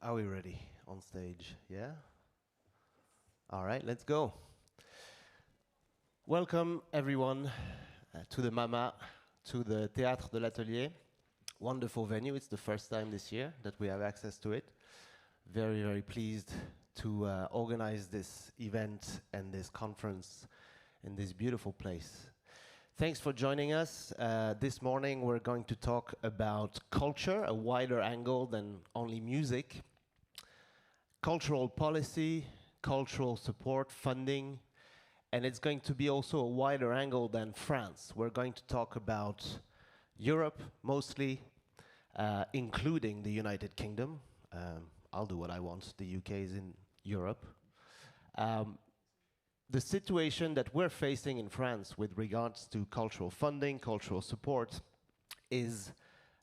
Are we ready on stage? Yeah? All right, let's go. Welcome everyone to the MAMA, to the Théâtre de l'Atelier. Wonderful venue. It's the first time this year that we have access to it. Very, very pleased to organize this event and this conference in this beautiful place. Thanks for joining us. This morning we're going to talk about culture, a wider angle than only music. Cultural policy, cultural support, funding, and it's going to be also a wider angle than France. We're going to talk about Europe mostly, including the United Kingdom. I'll do what I want. The UK is in Europe. The situation that we're facing in France with regards to cultural funding, cultural support, is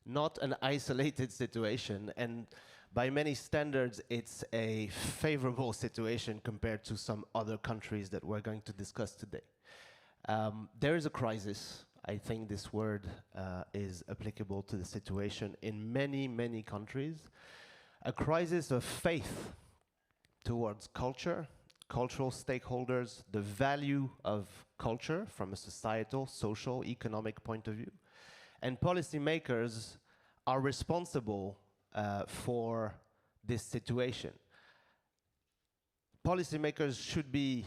not an isolated situation, and by many standards, it's a favorable situation compared to some other countries that we're going to discuss today. There is a crisis. I think this word is applicable to the situation in many, many countries. A crisis of faith towards culture, cultural stakeholders, the value of culture from a societal, social, economic point of view. And policymakers are responsible for this situation. Policymakers should be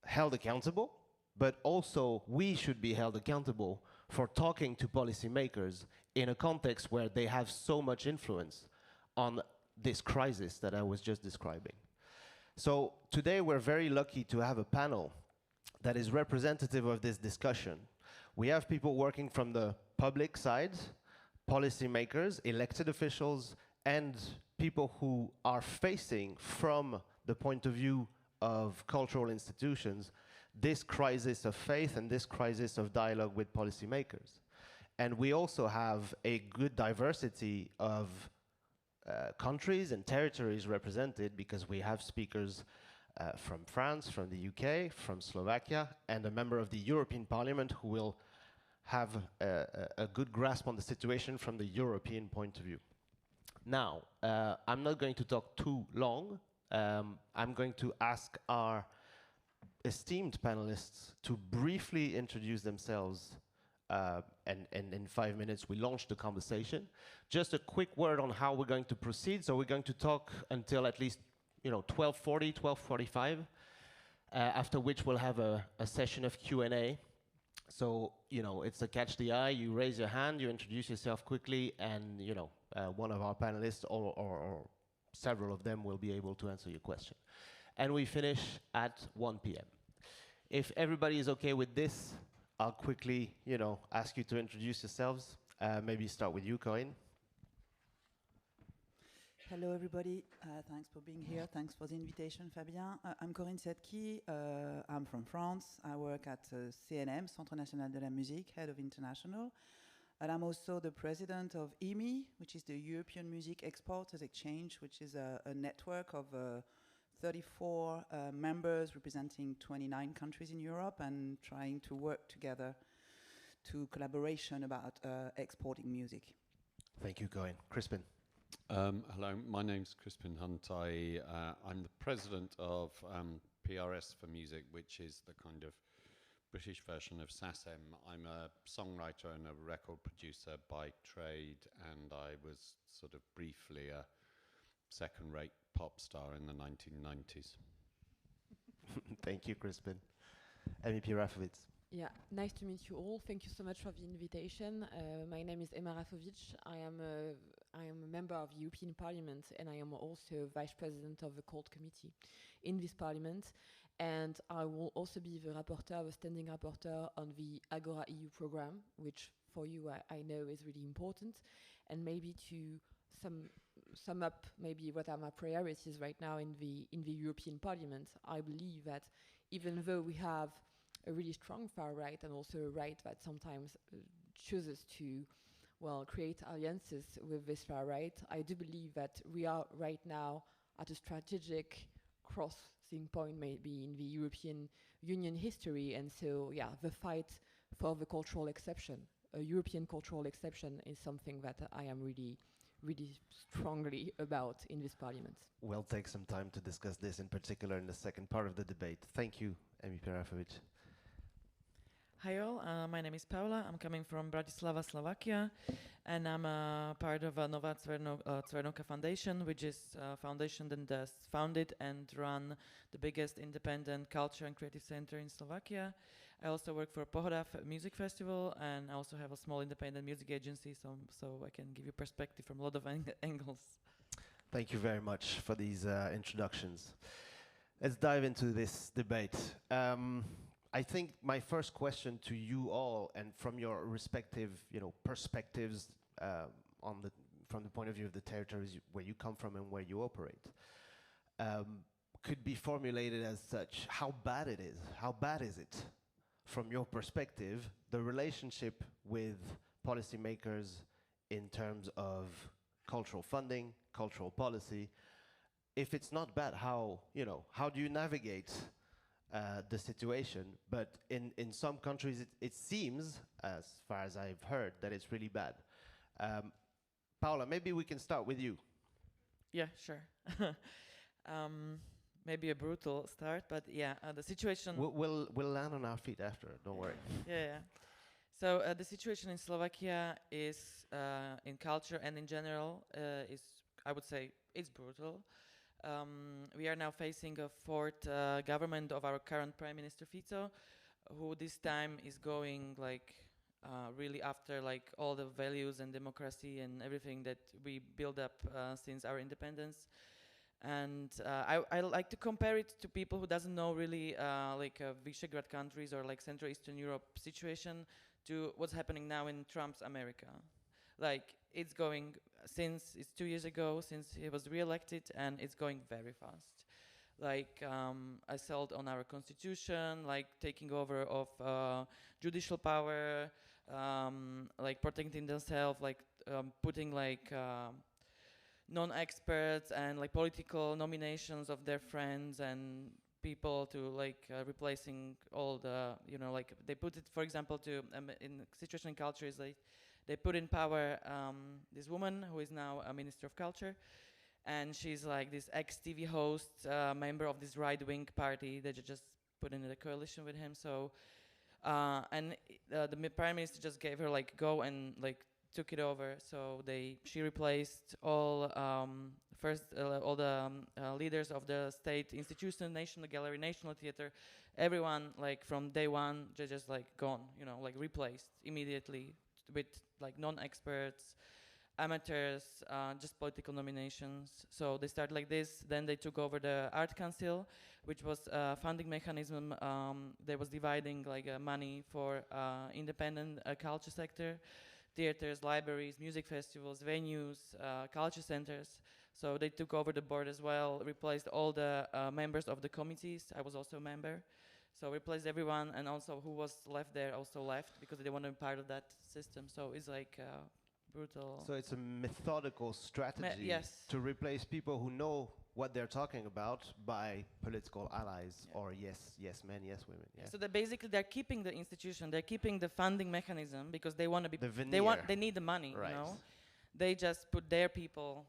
held accountable, but also we should be held accountable for talking to policymakers in a context where they have so much influence on this crisis that I was just describing. So today we're very lucky to have a panel that is representative of this discussion. We have people working from the public side, policymakers, elected officials, and people who are facing, from the point of view of cultural institutions, this crisis of faith and this crisis of dialogue with policymakers. And we also have a good diversity of countries and territories represented, because we have speakers from France, from the UK, from Slovakia, and a member of the European Parliament who will have a good grasp on the situation from the European point of view. Now, I'm not going to talk too long. I'm going to ask our esteemed panelists to briefly introduce themselves, and in 5 minutes we launch the conversation. Just a quick word on how we're going to proceed. So we're going to talk until at least 12:40, 12:45, after which we'll have a session of Q&A. So, it's a catch the eye. You raise your hand, you introduce yourself quickly, and, one of our panelists or several of them will be able to answer your question. And we finish at 1 p.m. If everybody is okay with this, I'll quickly, ask you to introduce yourselves. Maybe start with you, Corinne. Hello, everybody. Thanks for being here. Thanks for the invitation, Fabien. I'm Corinne Cette. I'm from France. I work at CNM, Centre National de la Musique, head of international. And I'm also the president of EMI, which is the European Music Exporters Exchange, which is a network of 34 members representing 29 countries in Europe and trying to work together to collaboration about exporting music. Thank you, Corinne. Crispin. Hello, my name's Crispin Hunt. I'm the president of PRS for Music, which is the kind of British version of SASM. I'm a songwriter and a record producer by trade, and I was sort of briefly a second-rate pop star in the 1990s. Thank you, Crispin. MEP Rafovitz. Yeah, nice to meet you all. Thank you so much for the invitation. My name is Emma Rafovitch. I am a member of the European Parliament, and I am also vice president of the Cult Committee in this parliament. And I will also be the rapporteur, the standing rapporteur on the Agora EU program, which for you I know is really important. And maybe to sum up maybe what are my priorities right now in the European Parliament, I believe that even though we have a really strong far right and also a right that sometimes chooses to, well, create alliances with this far right. I do believe that we are right now at a strategic crossing point maybe in the European Union history, and so yeah, the fight for the cultural exception, a European cultural exception, is something that I am really strongly about in this parliament. We'll take some time to discuss this in particular in the second part of the debate. Thank you, MEP Rafovic. Hi all, my name is Paula. I'm coming from Bratislava, Slovakia, and I'm a part of a Nova Cvernoka Foundation, which is a foundation that has founded and run the biggest independent culture and creative center in Slovakia. I also work for Pohoda Music Festival, and I also have a small independent music agency, so I can give you perspective from a lot of angles. Thank you very much for these introductions. Let's dive into this debate. I think my first question to you all, and from your respective, perspectives from the point of view of the territories where you come from and where you operate, could be formulated as such: how bad it is? How bad is it, from your perspective, the relationship with policymakers in terms of cultural funding, cultural policy? If it's not bad, how do you navigate the situation? But in some countries, it seems, as far as I've heard, that it's really bad. Paula, maybe we can start with you. Yeah, sure. Maybe a brutal start, but yeah, the situation... We'll land on our feet after, don't worry. Yeah. So the situation in Slovakia is, in culture and in general, is, I would say, it's brutal. We are now facing a fourth government of our current Prime Minister Fico, who this time is going really after all the values and democracy and everything that we built up since our independence. And I like to compare it to people who doesn't know really Visegrad countries or Central Eastern Europe situation to what's happening now in Trump's America. It's going, since it's 2 years ago since he was re-elected, and it's going very fast. Assault on our constitution, taking over of judicial power, protecting themselves, putting non-experts and political nominations of their friends and people to replacing all the they put it, for example, to in situation in culture is they put in power this woman who is now a minister of culture, and she's this ex-TV host, member of this right-wing party that just put in a coalition with him. So and the prime minister just gave her go and took it over. So she replaced all all the leaders of the state institution, National Gallery, National Theatre, everyone from day one just gone, replaced immediately with non-experts, amateurs, just political nominations. So they started like this. Then they took over the Art Council, which was a funding mechanism that was dividing money for independent culture sector, theaters, libraries, music festivals, venues, culture centers. So they took over the board as well, replaced all the members of the committees. I was also a member. So replaced everyone, and also who was left there also left because they didn't want to be part of that system. So it's brutal. So it's a methodical strategy yes. to replace people who know what they're talking about by political allies, or yes men, yes women. Yeah. So they're keeping the institution, they're keeping the funding mechanism because they want to be. The veneer. They need the money. Right. You know, they just put their people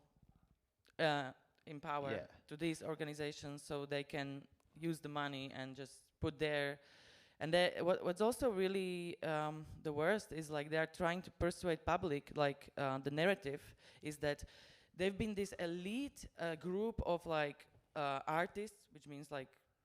in power to these organizations so they can use the money and just put their. And what's also really the worst is they are trying to persuade public, the narrative is that they've been this elite group of artists, which means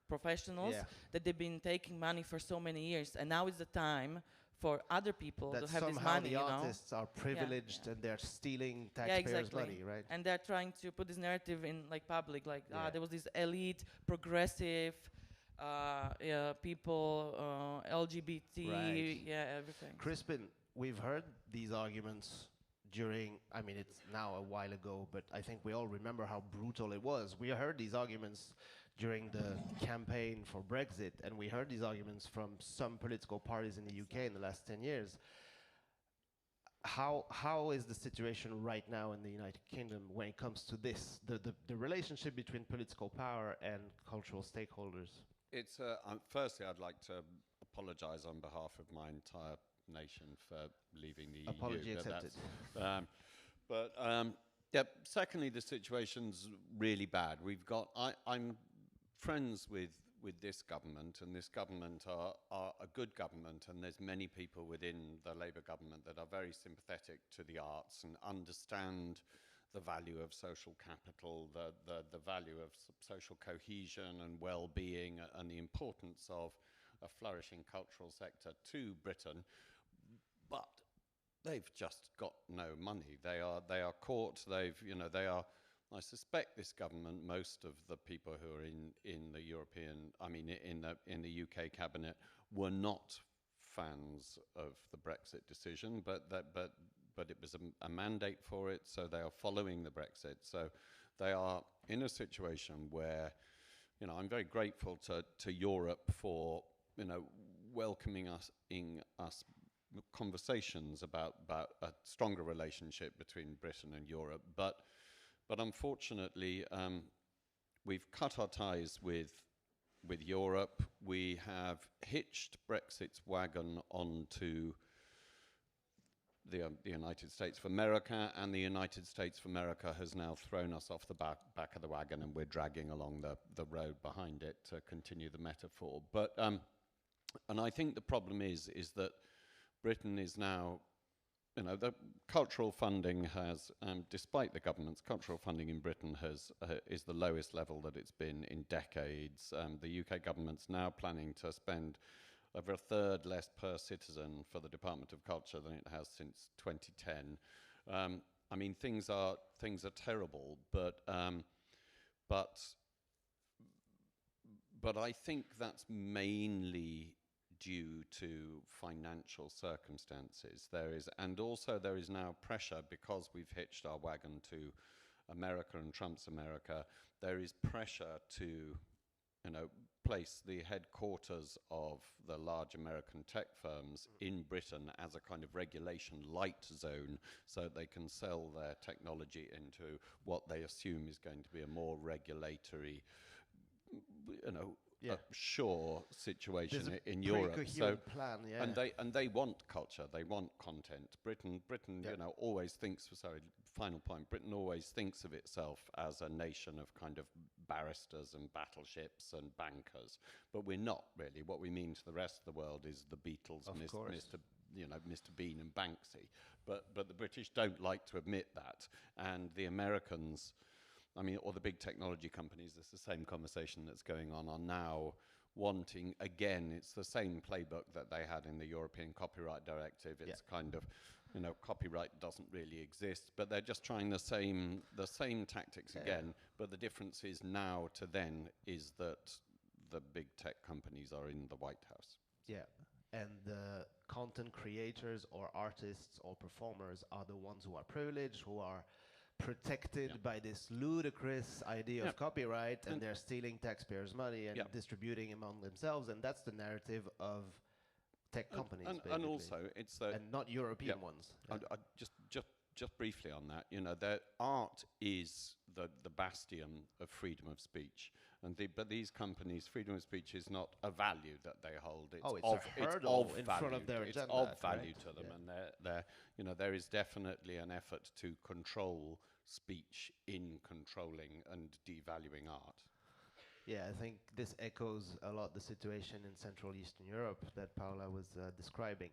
professionals, that they've been taking money for so many years, and now is the time for other people that to have this somehow money. The artists are privileged and they're stealing taxpayers' money, right? And they're trying to put this narrative in public, there was this elite, progressive. People, LGBT, right. Everything. Crispin, we've heard these arguments during, I mean, it's now a while ago, but I think we all remember how brutal it was. We heard these arguments during the campaign for Brexit, and we heard these arguments from some political parties in the UK in the last 10 years. How is the situation right now in the United Kingdom when it comes to this, the relationship between political power and cultural stakeholders? It's firstly, I'd like to apologise on behalf of my entire nation for leaving the Apology EU. accepted. Yeah. Secondly, the situation's really bad. I'm friends with this government, and this government are a good government, and there's many people within the Labour government that are very sympathetic to the arts and understand the value of social capital, the value of social cohesion and well-being, and the importance of a flourishing cultural sector to Britain, but they've just got no money. They are caught. I suspect this government, most of the people who are in the European, I mean, in the UK cabinet, were not fans of the Brexit decision, but it was a mandate for it, so they are following the Brexit. So they are in a situation where, I'm very grateful to Europe for, welcoming us conversations about a stronger relationship between Britain and Europe. But unfortunately, we've cut our ties with Europe. We have hitched Brexit's wagon onto the United States of America, and the United States of America has now thrown us off the back of the wagon, and we're dragging along the road behind it, to continue the metaphor. But and I think the problem is that Britain is now, the cultural funding has, despite the government's cultural funding in Britain is the lowest level that it's been in decades. The UK government's now planning to spend over a third less per citizen for the Department of Culture than it has since 2010. I mean, things are terrible, but I think that's mainly due to financial circumstances. And also there is now pressure, because we've hitched our wagon to America and Trump's America. There is pressure to, place the headquarters of the large American tech firms in Britain as a kind of regulation light zone, so they can sell their technology into what they assume is going to be a more regulatory, sure situation in Europe. So plan, and they want culture, they want content. Britain, always thinks. Final point. Britain always thinks of itself as a nation of kind of barristers and battleships and bankers, but we're not really. What we mean to the rest of the world is the Beatles, Mr. Bean and Banksy. But the British don't like to admit that, and the Americans, or the big technology companies, it's the same conversation that's going on, are now wanting, again, it's the same playbook that they had in the European Copyright Directive. It's kind of, copyright doesn't really exist, but they're just trying the same tactics again. But the difference is now to then is that the big tech companies are in the White House. Yeah, and the content creators or artists or performers are the ones who are privileged, who are protected by this ludicrous idea of copyright, and they're stealing taxpayers' money and distributing among themselves, and that's the narrative of tech companies, and also it's and not European ones. Just briefly on that, their art is the bastion of freedom of speech, but these companies, freedom of speech is not a value that they hold. It's a hurdle in front of their agenda. It's of value to them, and there is definitely an effort to control speech in controlling and devaluing art. Yeah, I think this echoes a lot the situation in Central Eastern Europe that Paula was describing.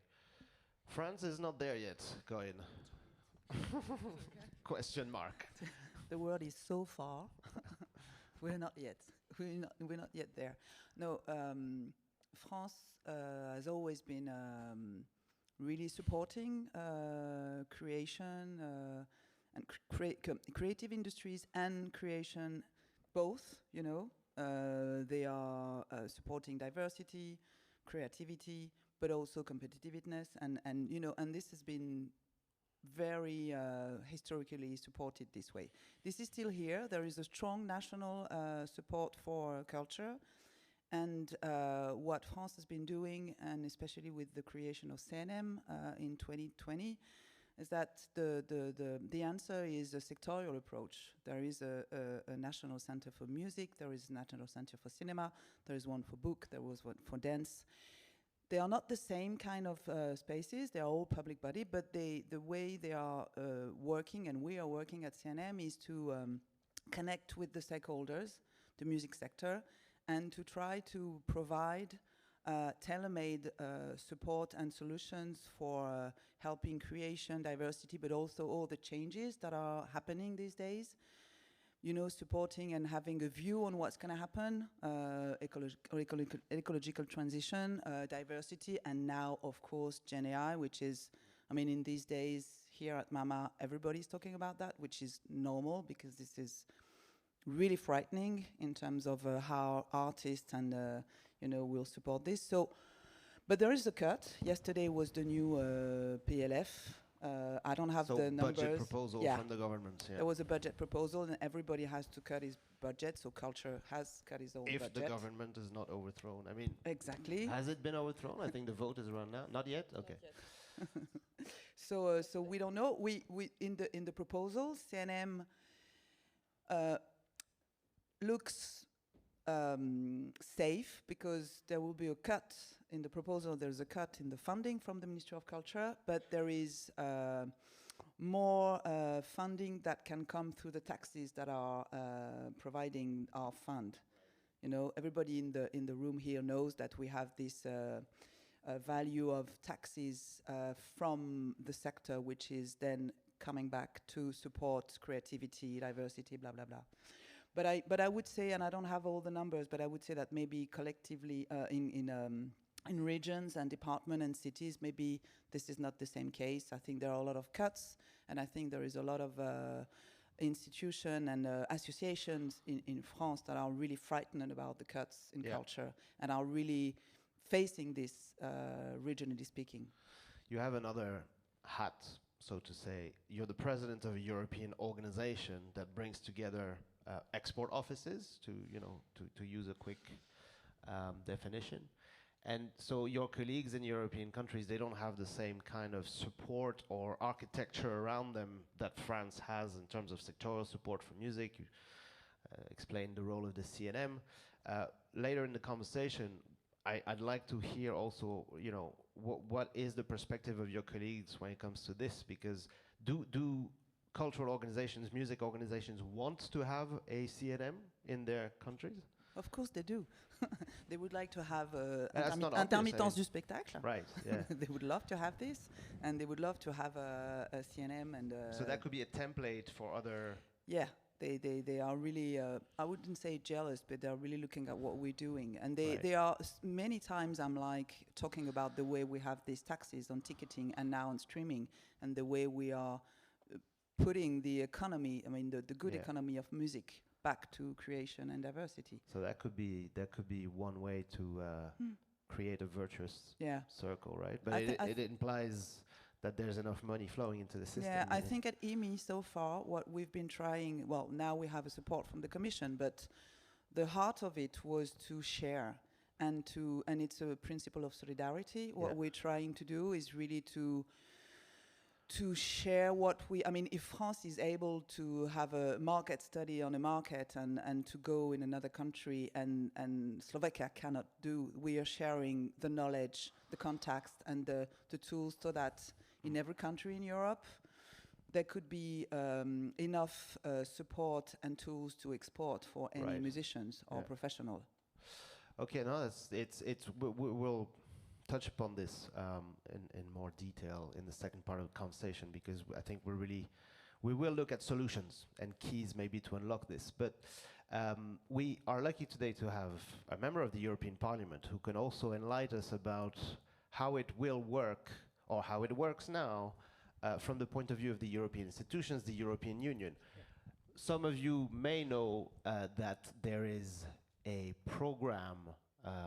France is not there yet, Corinne. Question mark. The world is so far. We're not yet. We're not yet there. No, France has always been really supporting creation and creative industries and creation, both. They are supporting diversity, creativity, but also competitiveness, and this has been very historically supported this way. This is still here. There is a strong national support for culture. And what France has been doing, and especially with the creation of CNM in 2020, is that the answer is a sectorial approach. There is a national center for music, there is a national center for cinema, there is one for book, there was one for dance. They are not the same kind of spaces, they are all public body, but the way they are working, and we are working at CNM, is to connect with the stakeholders, the music sector, and to try to provide tailor-made support and solutions for helping creation, diversity, but also all the changes that are happening these days. You know, supporting and having a view on what's going to happen, ecological transition, diversity, and now, of course, Gen AI, which is, I mean, in these days here at MAMA, everybody's talking about that, which is normal because this is really frightening in terms of how artists and will support this. So, but there is a cut. Yesterday was the new PLF. I don't have the numbers. Budget proposal from the government. Yeah. There was a budget proposal, and everybody has to cut his budget. So culture has cut his own budget. If the government is not overthrown, I mean. Exactly. Has it been overthrown? I think the vote is around now. Not yet. Okay. Not yet. So we don't know. We in the proposal, CNM looks safe because there will be a cut in the proposal. There's a cut in the funding from the Ministry of Culture, but there is more funding that can come through the taxes that are providing our fund. You know, everybody in the room here knows that we have this value of taxes from the sector, which is then coming back to support creativity, diversity, blah blah blah. But I would say, and I don't have all the numbers, but I would say that maybe collectively in regions and departments and cities, maybe this is not the same case. I think there are a lot of cuts, and I think there is a lot of institutions and associations in France that are really frightened about the cuts in culture and are really facing this regionally speaking. You have another hat, so to say. You're the president of a European organization that brings together export offices, to use a quick definition. And so your colleagues in European countries, they don't have the same kind of support or architecture around them that France has in terms of sectoral support for music. You explained the role of the CNM. Later in the conversation, I'd like to hear also, what is the perspective of your colleagues when it comes to this? Because do cultural organizations, music organizations want to have a CNM in their countries? Of course they do. They would like to have intermittence du spectacle. Right, yeah. They would love to have this, and they would love to have a CNM. And so that could be a template for other... Yeah, they are really, I wouldn't say jealous, but they're really looking at what we're doing. And they are, many times I'm like talking about the way we have these taxes on ticketing and now on streaming, and the way we are putting the economy, I mean the good economy of music back to creation and diversity. So that could be one way to create a virtuous circle, right? But it implies that there's enough money flowing into the system. Yeah, I think at EMI so far, what we've been trying, well, now we have a support from the Commission, but the heart of it was to share and it's a principle of solidarity. What we're trying to do is really to share what if France is able to have a market study on a market and to go in another country and Slovakia cannot do, we are sharing the knowledge, the contacts and the tools so that in every country in Europe there could be enough support and tools to export for any musicians or professional. Okay, no, we'll touch upon this in more detail in the second part of the conversation, because I think we will look at solutions and keys maybe to unlock this. But we are lucky today to have a member of the European Parliament who can also enlighten us about how it will work, or how it works now, from the point of view of the European institutions, the European Union. Some of you may know that there is a program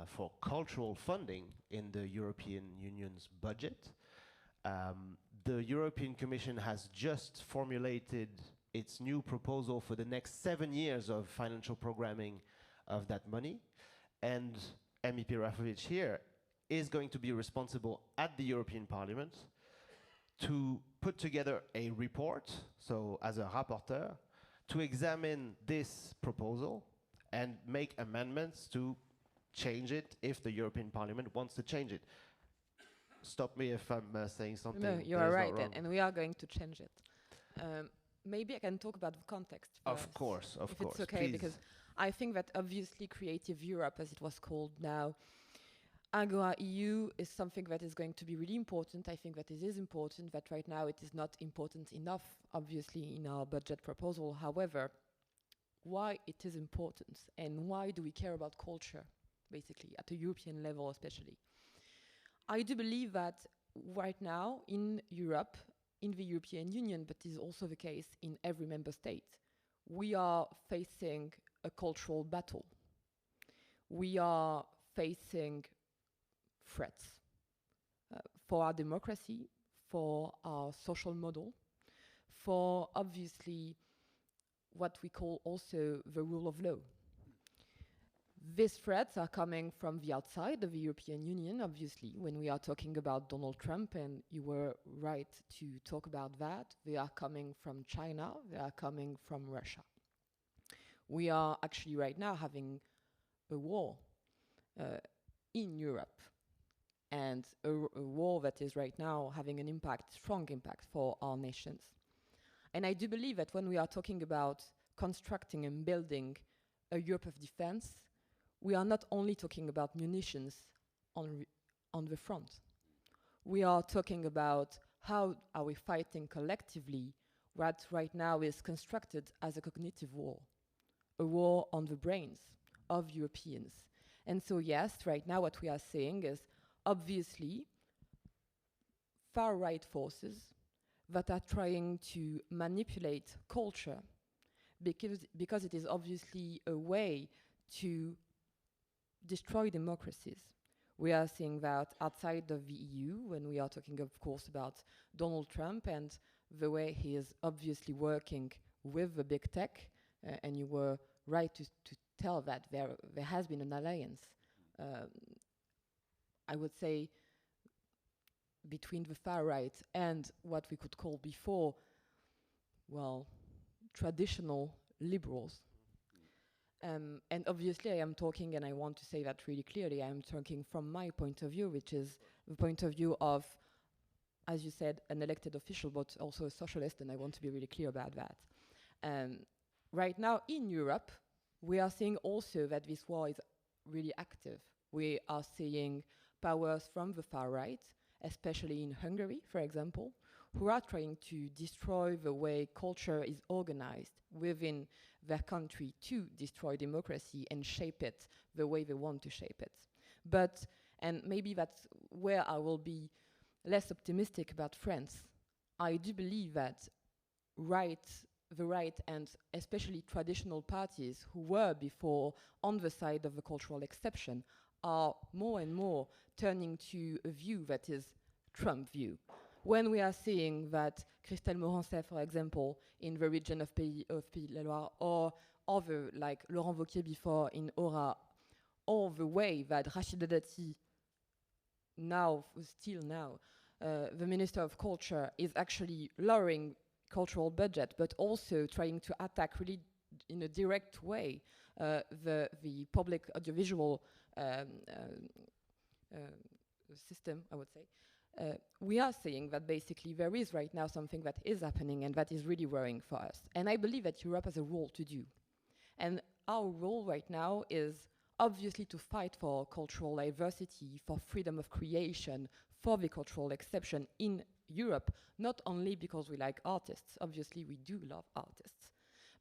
for cultural funding in the European Union's budget. the European Commission has just formulated its new proposal for the next 7 years of financial programming of that money. And MEP Rafovich here is going to be responsible at the European Parliament to put together a report, so as a rapporteur, to examine this proposal and make amendments to change it if the European Parliament wants to change it. Stop me if I'm saying something. No, you that are is not right, wrong. and we are going to change it. Maybe I can talk about the context Of first, course, if it's okay, please. because I think that obviously Creative Europe, as it was called now, Agora EU is something that is going to be really important. I think that it is important, that right now it is not important enough, obviously, in our budget proposal. However, why it is important and why do we care about culture, basically, at a European level especially? I do believe that right now in Europe, in the European Union, but is also the case in every member state, we are facing a cultural battle. We are facing threats for our democracy, for our social model, for obviously what we call also the rule of law. These threats are coming from the outside of the European Union, obviously, when we are talking about Donald Trump, and you were right to talk about that. They are coming from China, they are coming from Russia. We are actually right now having a war in Europe, and a war that is right now having an impact, strong impact for our nations. And I do believe that when we are talking about constructing and building a Europe of defense, we are not only talking about munitions on the front. We are talking about how are we fighting collectively what right now is constructed as a cognitive war, a war on the brains of Europeans. And so yes, right now what we are seeing is obviously far-right forces that are trying to manipulate culture because it is obviously a way to destroy democracies. We are seeing that outside of the EU, when we are talking, of course, about Donald Trump and the way he is obviously working with the big tech, and you were right to tell that there has been an alliance, I would say, between the far right and what we could call before, well, traditional liberals. And obviously I am talking, and I want to say that really clearly, I am talking from my point of view, which is the point of view of, as you said, an elected official, but also a socialist, and I want to be really clear about that. Right now in Europe, we are seeing also that this war is really active. We are seeing powers from the far right, especially in Hungary, for example, who are trying to destroy the way culture is organized within their country to destroy democracy and shape it the way they want to shape it. But, and maybe that's where I will be less optimistic about France. I do believe that the right and especially traditional parties who were before on the side of the cultural exception are more and more turning to a view that is Trump view. When we are seeing that Christelle Morancet, for example, in the region of Pays de la Loire, or other like Laurent Wauquiez before in Aura, or the way that Rachida Dati, still now, the Minister of Culture, is actually lowering cultural budget, but also trying to attack really in a direct way the public audiovisual system, I would say. We are saying that basically there is right now something that is happening and that is really worrying for us. And I believe that Europe has a role to do. And our role right now is obviously to fight for cultural diversity, for freedom of creation, for the cultural exception in Europe, not only because we like artists, obviously we do love artists,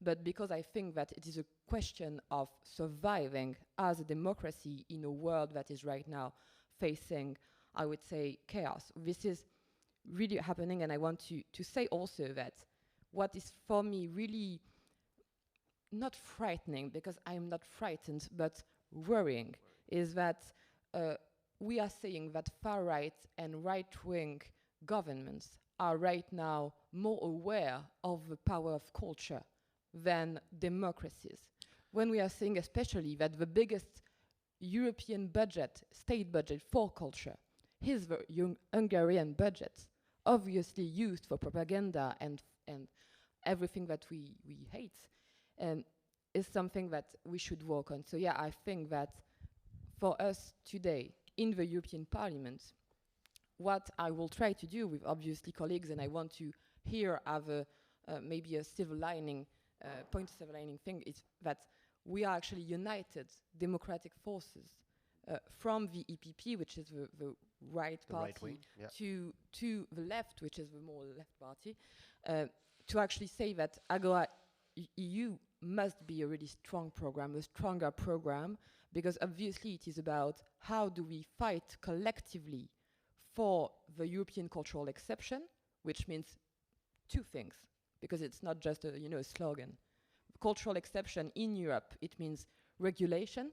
but because I think that it is a question of surviving as a democracy in a world that is right now facing, I would say, chaos. This is really happening, and I want to say also that what is for me really not frightening, because I am not frightened, but worrying, is that we are saying that far-right and right-wing governments are right now more aware of the power of culture than democracies. When we are saying especially that the biggest European budget, state budget for culture, is the Hungarian budget, obviously used for propaganda and everything that we hate, is something that we should work on. So yeah, I think that for us today in the European Parliament, what I will try to do with obviously colleagues, and I want to here have a maybe a silver lining, silver lining thing, is that we are actually united democratic forces from the EPP, which is the right party, right wing, yeah. to the left, which is the more left party, to actually say that Agora EU must be a really strong program, a stronger program, because obviously it is about how do we fight collectively for the European cultural exception, which means two things, because it's not just a slogan. Cultural exception in Europe, it means regulation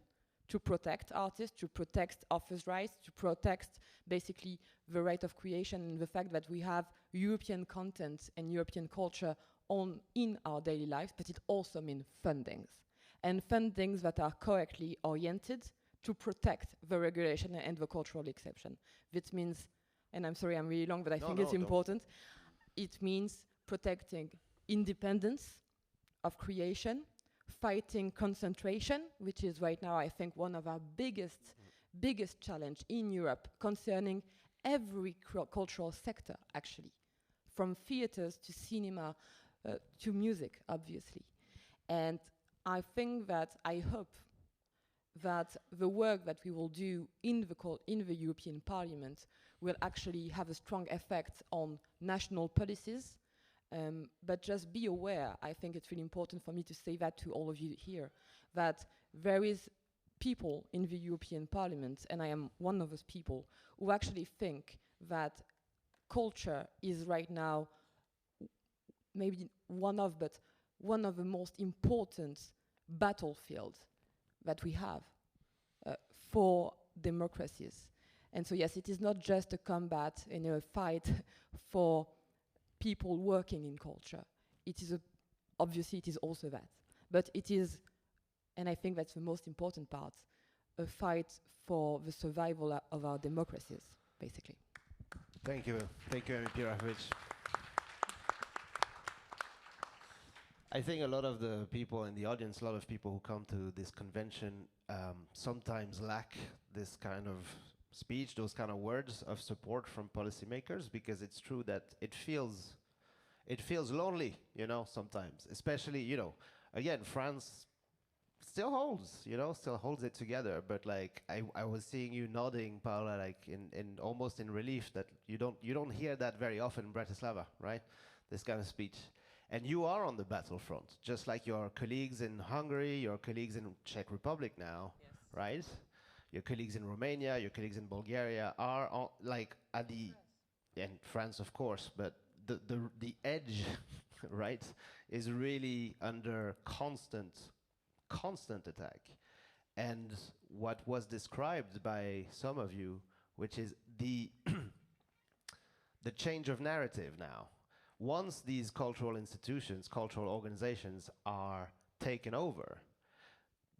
to protect artists, to protect authors' rights, to protect basically the right of creation and the fact that we have European content and European culture in our daily lives, but it also means fundings. And fundings that are correctly oriented to protect the regulation and the cultural exception. This means, and I'm sorry I'm really long, but I think it's important, it means protecting independence of creation, fighting concentration, which is right now, I think, one of our biggest challenge in Europe concerning every cultural sector, actually, from theaters to cinema to music, obviously. And I think that, I hope that the work that we will do in the European Parliament will actually have a strong effect on national policies. But just be aware, I think it's really important for me to say that to all of you here, that there is people in the European Parliament, and I am one of those people, who actually think that culture is right now maybe one of the most important battlefields that we have for democracies. And so yes, it is not just a combat and a fight for people working in culture. It is obviously it is also that, but it is, and I think that's the most important part, a fight for the survival of our democracies, basically. Thank you, MP Rafovic. I think a lot of the people in the audience, a lot of people who come to this convention sometimes lack this kind of speech, those kind of words of support from policymakers, because it's true that it feels lonely, sometimes, especially, again, France still holds it together, but like I was seeing you nodding, Paula, like in almost in relief that you don't hear that very often in Bratislava, right? This kind of speech. And you are on the battlefront, just like your colleagues in Hungary, your colleagues in Czech Republic now, yes. Right? Your colleagues in Romania, your colleagues in Bulgaria are on, like at the, and France of course, but the edge, right, is really under constant attack. And what was described by some of you, which is the the change of narrative now. Once these cultural institutions, cultural organizations are taken over,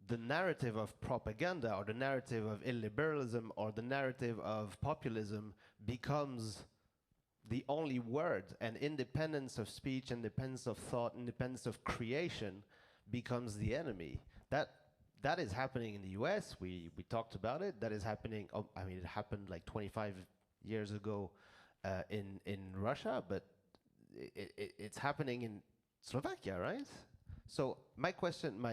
the narrative of propaganda or the narrative of illiberalism or the narrative of populism becomes the only word, and independence of speech, independence of thought, independence of creation becomes the enemy. That is happening in the US. We talked about it. That is happening, it happened like 25 years ago in Russia, but it's happening in Slovakia, right? So my question,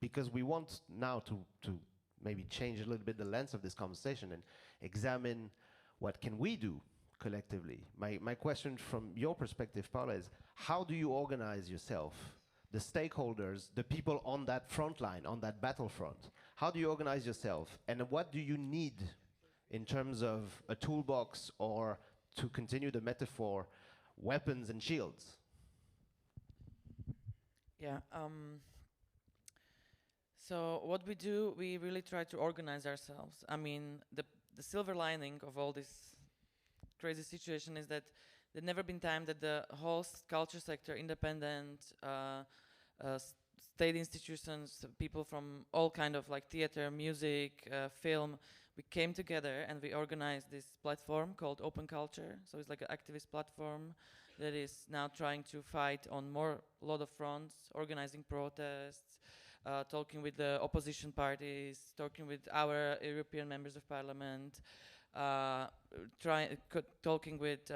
because we want now to maybe change a little bit the lens of this conversation and examine what can we do collectively. My question from your perspective, Paula, is how do you organize yourself, the stakeholders, the people on that front line, on that battlefront? How do you organize yourself, and what do you need in terms of a toolbox, or, to continue the metaphor, weapons and shields? Yeah. So what we do, we really try to organize ourselves. I mean, the silver lining of all this crazy situation is that there'd never been time that the whole culture sector, independent state institutions, people from all kind of like theater, music, film, we came together and we organized this platform called Open Culture. So it's like an activist platform that is now trying to fight on a lot of fronts, organizing protests, talking with the opposition parties, talking with our European members of parliament, talking with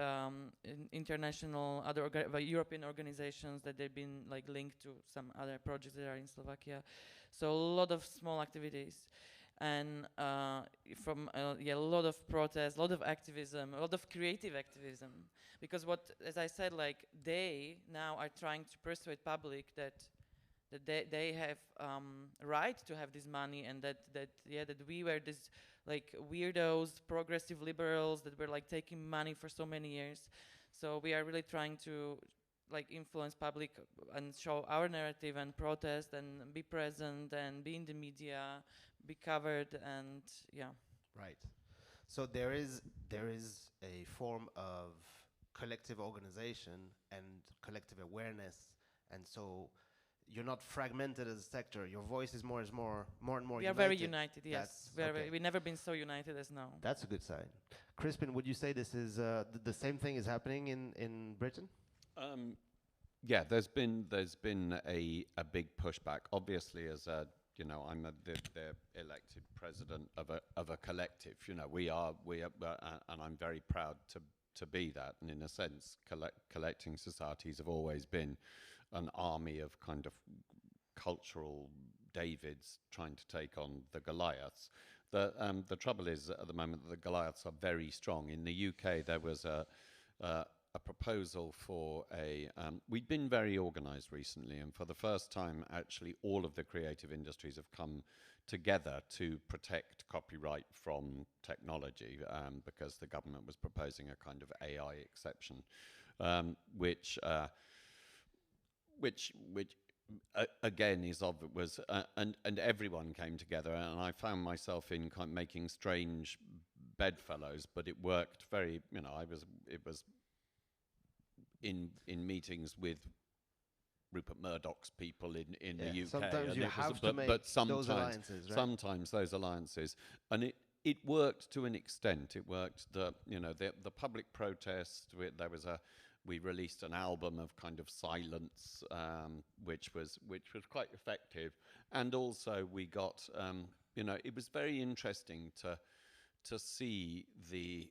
international other European organizations that they've been like linked to some other projects that are in Slovakia. So a lot of small activities, and a lot of protests, a lot of activism, a lot of creative activism. Because as I said, like they now are trying to persuade public that they have right to have this money, and that we were this like weirdos, progressive liberals that were like taking money for so many years. So we are really trying to like influence public and show our narrative and protest and be present and be in the media, be covered, and yeah. Right. So there is a form of collective organization and collective awareness, and so you're not fragmented as a sector. Your voice is more and more united. We are very united, yes. Okay. We've never been so united as now. That's a good sign. Crispin, would you say this is the same thing is happening in Britain? Yeah, there's been a big pushback. Obviously, as I'm the elected president of a collective. We are, and I'm very proud to be that. And in a sense, collecting societies have always been an army of kind of cultural Davids trying to take on the Goliaths. The trouble is, at the moment, the Goliaths are very strong. In the UK, there was a proposal for we'd been very organized recently, and for the first time, actually, all of the creative industries have come together to protect copyright from technology, because the government was proposing a kind of AI exception, which again and everyone came together, and I found myself in kind of making strange bedfellows, but it worked very. It was in meetings with Rupert Murdoch's people in the UK. Sometimes you have to make those alliances, right? Sometimes those alliances, and it worked to an extent. It worked. The public protest. We released an album of kind of silence, which was quite effective, and also we got. It was very interesting to see the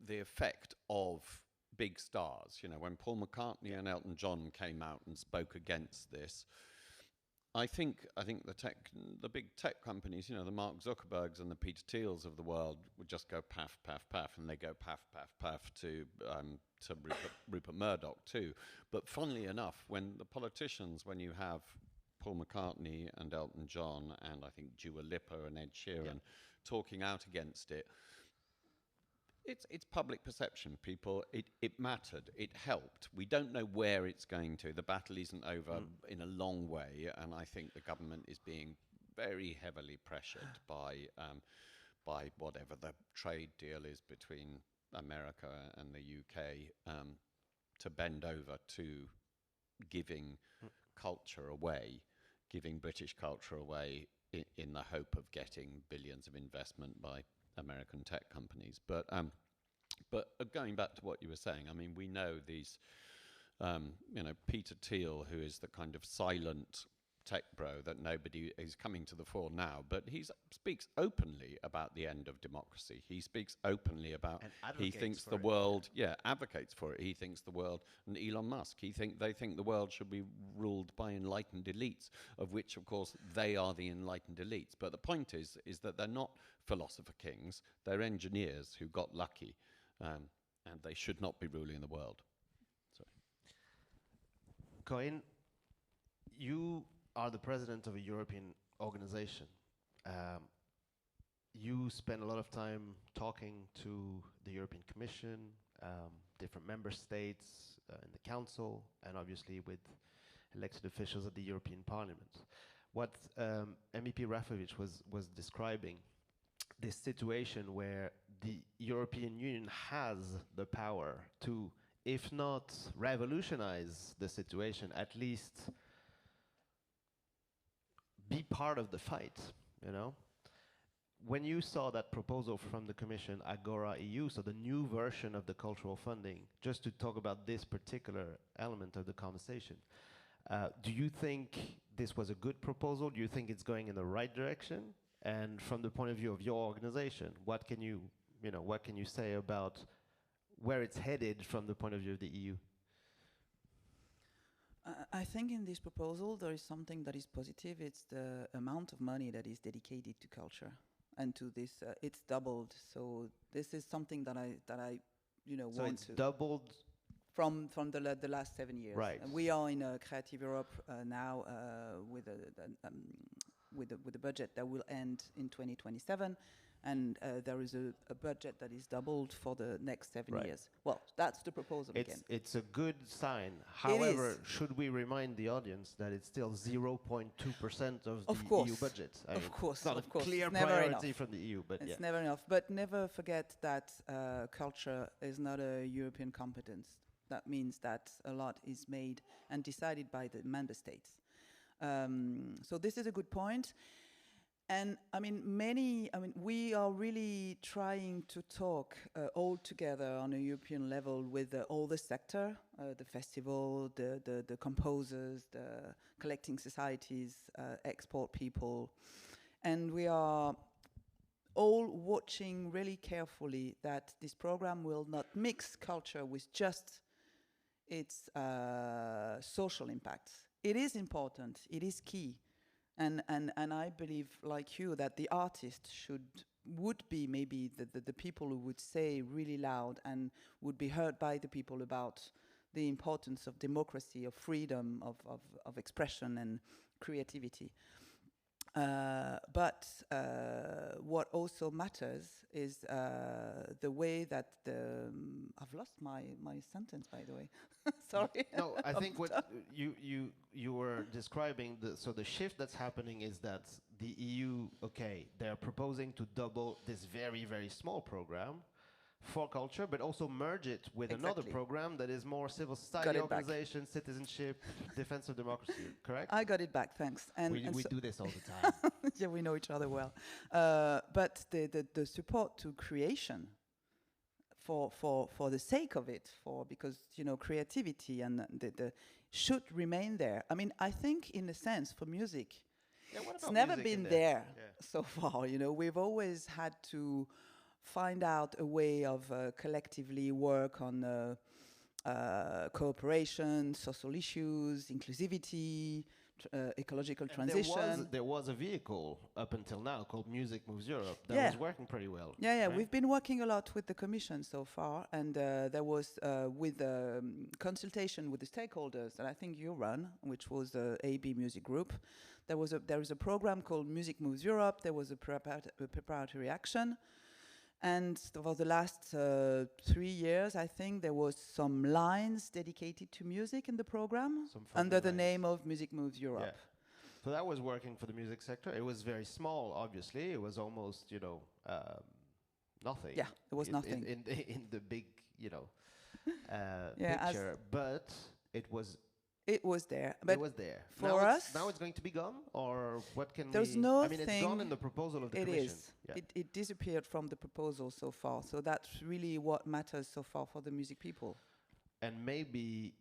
effect of big stars. When Paul McCartney and Elton John came out and spoke against this, I think the big tech companies, the Mark Zuckerbergs and the Peter Thiels of the world, would just go paff, paff, paff, and they go paff, paff, paff to Rupert Murdoch too. But funnily enough, when you have Paul McCartney and Elton John and I think Dua Lipa and Ed Sheeran talking out against it, it's public perception. People, it mattered. It helped. We don't know where it's going to. The battle isn't over in a long way, and I think the government is being very heavily pressured by whatever the trade deal is between America and the UK, to bend over to giving culture away, giving British culture away in the hope of getting billions of investment by American tech companies. But going back to what you were saying, I mean, we know these, Peter Thiel, who is the kind of silent tech bro that nobody is coming to the fore now, but he speaks openly about the end of democracy. He speaks openly about, he thinks the world, advocates for it. He thinks the world, and Elon Musk, they think the world should be ruled by enlightened elites, of which, of course, they are the enlightened elites. But the point is that they're not philosopher kings. They're engineers who got lucky, and they should not be ruling the world. Sorry. Corinne, you are the president of a European organization. You spend a lot of time talking to the European Commission, different member states in the Council, and obviously with elected officials at the European Parliament. What MEP Rafovich was describing, this situation where the European Union has the power to, if not revolutionize the situation, at least be part of the fight, you know? When you saw that proposal from the Commission, Agora EU, so the new version of the cultural funding, just to talk about this particular element of the conversation, do you think this was a good proposal? Do you think it's going in the right direction? And from the point of view of your organization, what can you say about where it's headed from the point of view of the EU? I think in this proposal there is something that is positive. It's the amount of money that is dedicated to culture. And to this, it's doubled. So this is something that I So want it's to doubled from the last 7 years. Right. And we are in a Creative Europe now with a budget that will end in 2027, and there is a budget that is doubled for the next 7 Right. years. Well, that's the proposal again. It's a good sign. However, is. should we remind the audience that it's still 0.2% of the course. EU budget? I mean, Of course, it's not of a course. clear It's never priority enough. from the EU, but It's yeah. never enough. But never forget that culture is not a European competence. That means that a lot is made and decided by the member states. So this is a good point. And we are really trying to talk all together on a European level with all the sector, the festival, the composers, the collecting societies, export people. And we are all watching really carefully that this program will not mix culture with just its social impacts. It is important, it is key. And I believe, like you, that the artist would be maybe the people who would say really loud and would be heard by the people about the importance of democracy, of freedom, of expression and creativity. But what also matters is the way that I've lost my sentence, by the way. Sorry. No, I think what you were describing, the shift that's happening is that the EU, they're proposing to double this very, very small program for culture, but also merge it with another Exactly. program that is more civil Got society it back. organization, citizenship, defense of democracy, correct? I got it back, thanks. We do this all the time. Yeah, we know each other well. But the support to creation for the sake of it, because creativity and the should remain there. I mean, I think in a sense for music, it's never been there so far. We've always had to find out a way of collectively work on cooperation, social issues, inclusivity, ecological transition. There was a vehicle up until now called Music Moves Europe that Yeah. was working pretty well. Yeah, right? we've been working a lot with the Commission so far, and there was with consultation with the stakeholders that I think you run, which was the AB Music Group. There is a program called Music Moves Europe. There was a preparatory action. And for the last 3 years, I think there was some lines dedicated to music in the program Some under the funding lines. name of Music Moves Europe. Yeah. So that was working for the music sector. It was very small, obviously. It was almost, nothing. Yeah, it was nothing. In the big, Yeah, picture. But it was there. But it was there. for now us, now it's going to be gone, or what can there's we? no I mean, it's thing- gone in the proposal of the it Commission. is. Yeah. It disappeared from the proposal so far. So that's really what matters so far for the music people. And maybe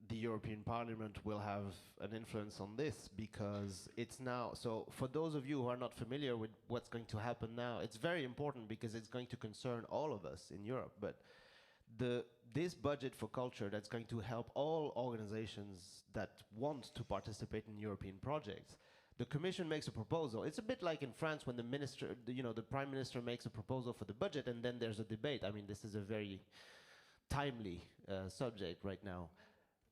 the European Parliament will have an influence on this, because it's now, so for those of you who are not familiar with what's going to happen now, it's very important because it's going to concern all of us in Europe. But this budget for culture that's going to help all organizations that want to participate in European projects, the Commission makes a proposal. It's a bit like in France when the Prime Minister makes a proposal for the budget and then there's a debate. I mean, this is a very timely subject right now,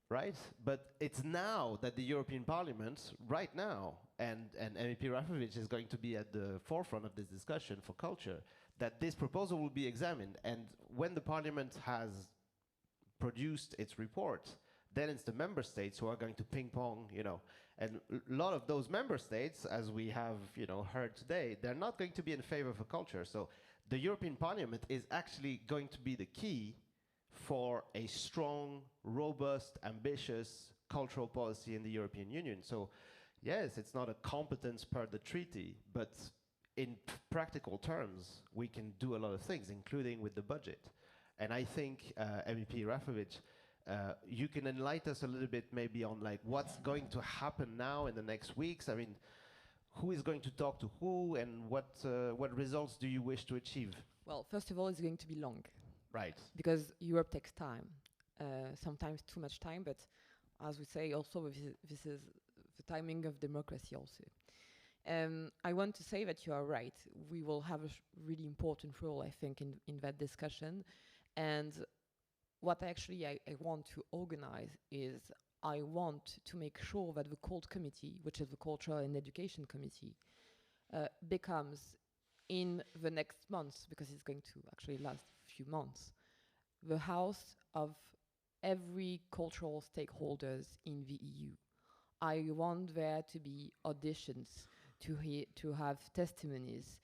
right? But it's now that the European Parliament, right now, and MEP Rafovich is going to be at the forefront of this discussion for culture, that this proposal will be examined. And when the Parliament has produced its report, then it's the member states who are going to ping pong, and a lot of those member states, as we have, heard today, they're not going to be in favor of a culture. So the European Parliament is actually going to be the key for a strong, robust, ambitious cultural policy in the European Union. So, yes, it's not a competence per the treaty, but in practical terms, we can do a lot of things, including with the budget. And I think, MEP Rafovich, you can enlighten us a little bit maybe on like what's going to happen now in the next weeks. I mean, who is going to talk to who, and what results do you wish to achieve? Well, first of all, it's going to be long. Right. Because Europe takes time, sometimes too much time, but as we say, also this is the timing of democracy also. I want to say that you are right. We will have a really important role, I think, in that discussion. And what I want to organize is I want to make sure that the CULT committee, which is the Culture and Education Committee, becomes in the next months, because it's going to actually last a few months, the house of every cultural stakeholders in the EU. I want there to be auditions, to have testimonies,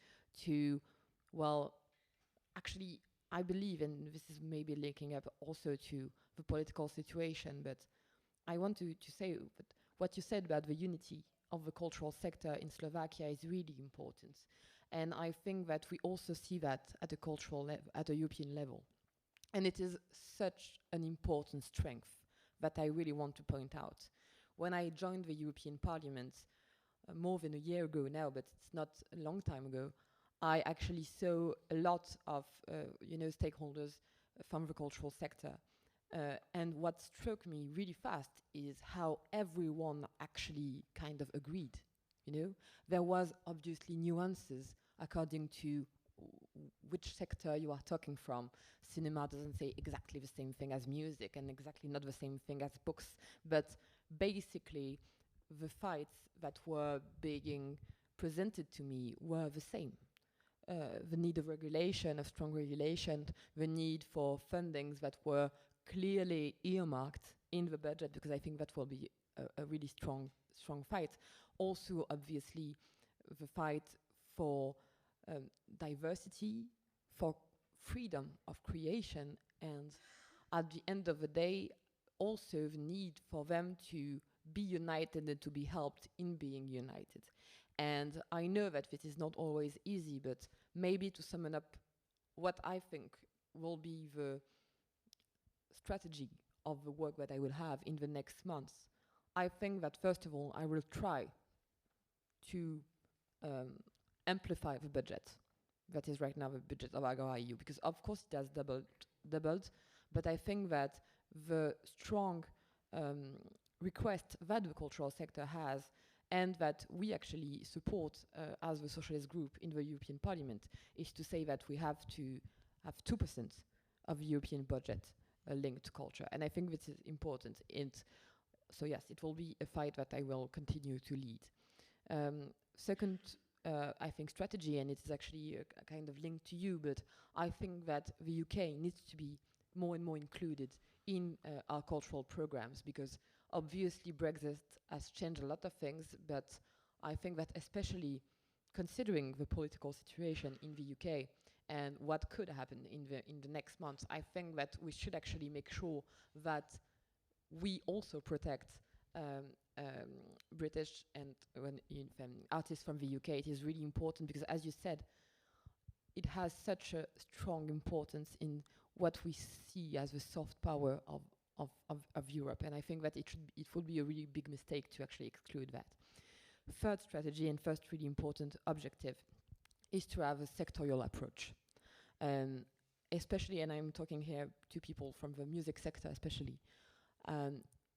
to, well, actually, I believe, and this is maybe linking up also to the political situation, but I want to say that what you said about the unity of the cultural sector in Slovakia is really important. And I think that we also see that at a cultural level, at a European level. And it is such an important strength that I really want to point out. When I joined the European Parliament, more than a year ago now, but it's not a long time ago, I actually saw a lot of stakeholders from the cultural sector. And what struck me really fast is how everyone actually kind of agreed. There was obviously nuances according to which sector you are talking from. Cinema doesn't say exactly the same thing as music, and exactly not the same thing as books, but basically the fights that were being presented to me were the same. The need of regulation, of strong regulation, the need for fundings that were clearly earmarked in the budget, because I think that will be a really strong fight. Also, obviously, the fight for diversity, for freedom of creation, and at the end of the day, also the need for them to be united and to be helped in being united. And I know that this is not always easy, but maybe to sum up what I think will be the strategy of the work that I will have in the next months, I think that first of all, I will try to amplify the budget. That is right now the budget of Agora EU, because of course it has doubled, but I think that the strong request that the cultural sector has, and that we actually support as the socialist group in the European Parliament, is to say that we have to have 2% of the European budget linked to culture. And I think this is important. So yes, it will be a fight that I will continue to lead. Second, I think strategy, and it is actually a kind of link to you, but I think that the UK needs to be more and more included in our cultural programs, because obviously Brexit has changed a lot of things, but I think that especially considering the political situation in the UK and what could happen in the next months, I think that we should actually make sure that we also protect British and artists from the UK. It is really important because, as you said, it has such a strong importance in what we see as the soft power of Europe, and I think that it would be a really big mistake to actually exclude that. Third strategy and first really important objective is to have a sectorial approach, especially, and I'm talking here to people from the music sector especially.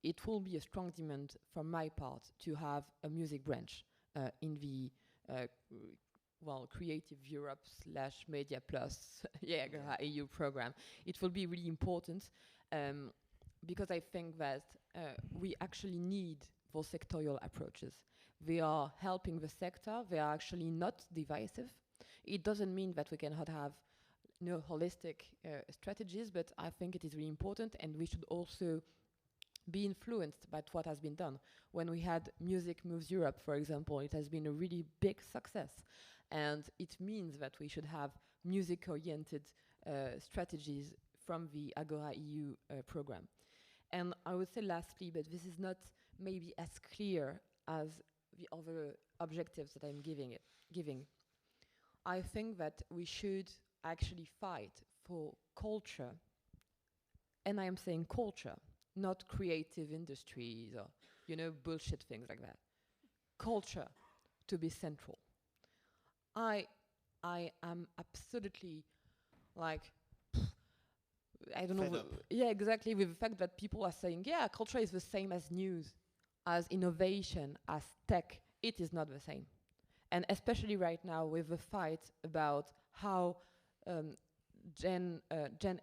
It will be a strong demand from my part to have a music branch in the Creative Europe / Media Plus EU program. It will be really important because I think that we actually need those sectorial approaches. They are helping the sector. They are actually not divisive. It doesn't mean that we cannot have holistic strategies, but I think it is really important, and we should also be influenced by what has been done. When we had Music Moves Europe, for example, it has been a really big success. And it means that we should have music-oriented strategies from the Agora EU program. And I would say lastly, but this is not maybe as clear as the other objectives that I'm giving. I think that we should actually fight for culture, and I am saying culture, not creative industries or, you know, bullshit things like that. Culture to be central. I am absolutely like, I don't know. Yeah, exactly. With the fact that people are saying, yeah, culture is the same as news, as innovation, as tech. It is not the same. And especially right now with the fight about how Gen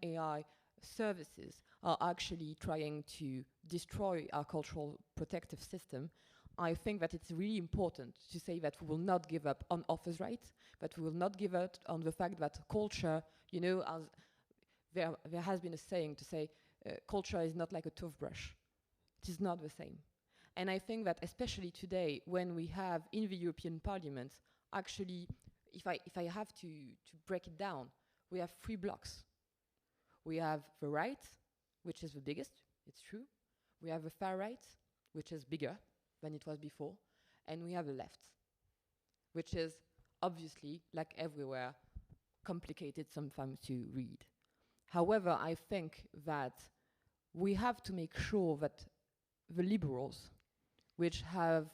AI services are actually trying to destroy our cultural protective system, I think that it's really important to say that we will not give up on authors' rights, but we will not give up on the fact that culture, you know, as there has been a saying to say, culture is not like a toothbrush. It is not the same. And I think that especially today, when we have in the European Parliament, actually, if I have to break it down, we have 3 blocks. We have the right, which is the biggest, it's true. We have the far right, which is bigger than it was before. And we have the left, which is obviously, like everywhere, complicated sometimes to read. However, I think that we have to make sure that the liberals, which have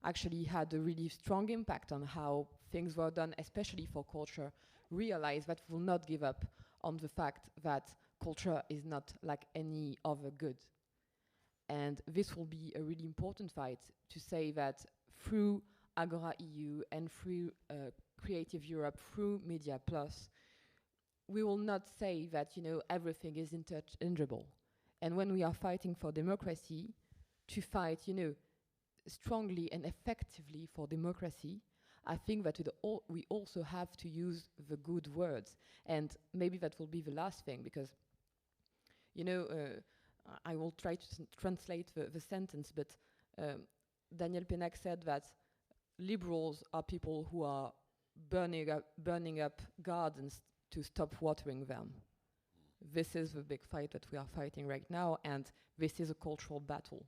actually had a really strong impact on how things were done, especially for culture, realize that we will not give up on the fact that culture is not like any other good. And this will be a really important fight to say that through Agora EU and through Creative Europe, through Media Plus, we will not say that, you know, everything is interchangeable. And when we are fighting for democracy, to fight, you know, strongly and effectively for democracy, I think that we also have to use the good words. And maybe that will be the last thing, because, you know, I will try to translate the sentence, but Daniel Pennac said that liberals are people who are burning up gardens to stop watering them. This is the big fight that we are fighting right now, and this is a cultural battle.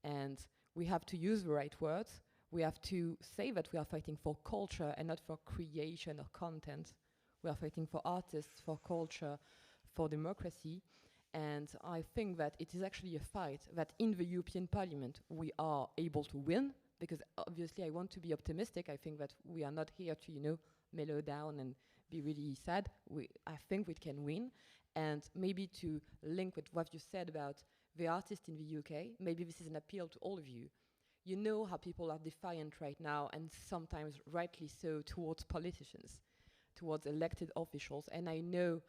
And we have to use the right words. We have to say that we are fighting for culture and not for creation or content. We are fighting for artists, for culture, for democracy. And I think that it is actually a fight that in the European Parliament we are able to win, because obviously I want to be optimistic. I think that we are not here to, you know, mellow down and be really sad. I think we can win. And maybe to link with what you said about the artist in the UK, maybe this is an appeal to all of you. You know how people are defiant right now, and sometimes rightly so, towards politicians, towards elected officials. And I know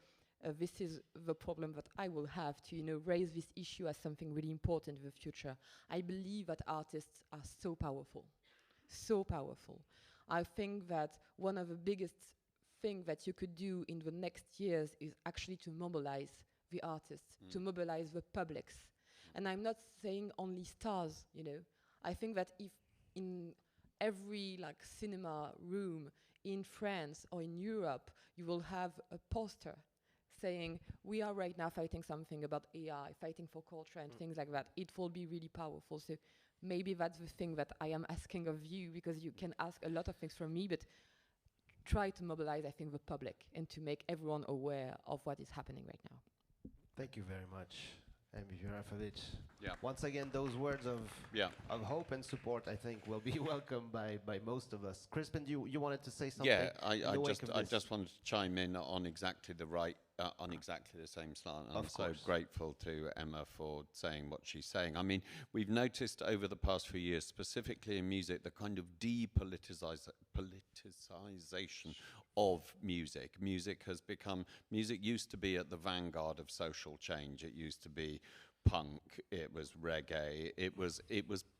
this is the problem that I will have to, you know, raise this issue as something really important in the future. I believe that artists are so powerful, so powerful. I think that one of the biggest thing that you could do in the next years is actually to mobilize the artists, to mobilize the publics. And I'm not saying only stars, you know. I think that if in every like cinema room in France or in Europe, you will have a poster saying, we are right now fighting something about AI, fighting for culture and things like that, it will be really powerful. So maybe that's the thing that I am asking of you, because you can ask a lot of things from me, but try to mobilize, I think, the public and to make everyone aware of what is happening right now. Thank you very much, Emi Jurafovic. Yeah. Once again, those words of Yeah. of hope and support, I think, will be welcomed by most of us. Crispin, you wanted to say something? Yeah, in the wake of I this? just wanted to chime in on exactly on exactly the same slant. And I'm so course. grateful to Emma for saying what she's saying. I mean, we've noticed over the past few years, specifically in music, the kind of depoliticization of music. Music used to be at the vanguard of social change. It used to be punk, it was reggae, it was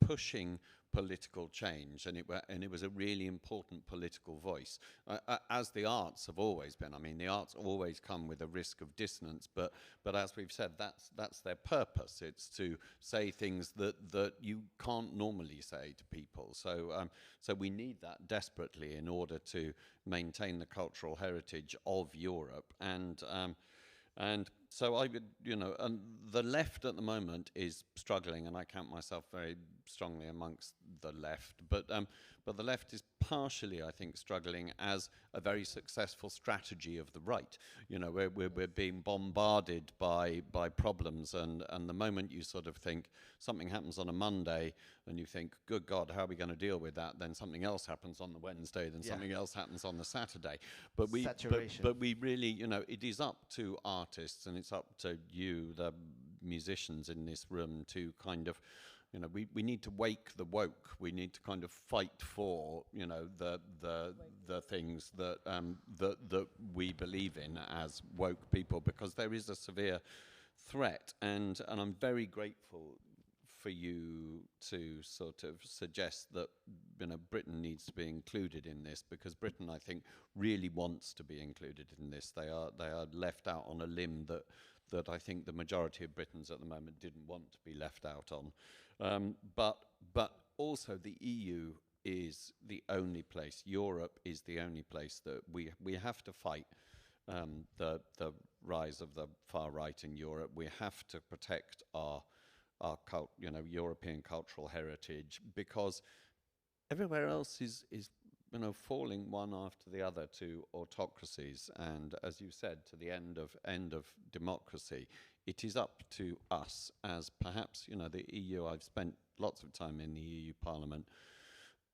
pushing political change, and it was a really important political voice, as the arts have always been. I mean, the arts always come with a risk of dissonance, but as we've said, that's their purpose. It's to say things that you can't normally say to people. So so we need that desperately in order to maintain the cultural heritage of Europe. And so I would, and the left at the moment is struggling, and I count myself very strongly amongst the left, but the left is partially, I think, struggling as a very successful strategy of the right. We're being bombarded by problems, and the moment you sort of think something happens on a Monday, and you think, good God, how are we going to deal with that? Then something else happens on the Wednesday, then something else happens on the Saturday. But we really, it is up to artists, and it's up to you, the musicians in this room, to kind of, we need to wake the woke. We need to kind of fight for, the things that we believe in as woke people, because there is a severe threat, and I'm very grateful for you to sort of suggest that Britain needs to be included in this, because Britain, I think, really wants to be included in this. They are left out on a limb that I think the majority of Britons at the moment didn't want to be left out on. But also the EU is the only place, Europe is the only place that we have to fight the rise of the far right in Europe. We have to protect our European cultural heritage, because everywhere else is falling one after the other to autocracies, and, as you said, to the end of democracy. It is up to us, as perhaps the EU. I've spent lots of time in the EU Parliament,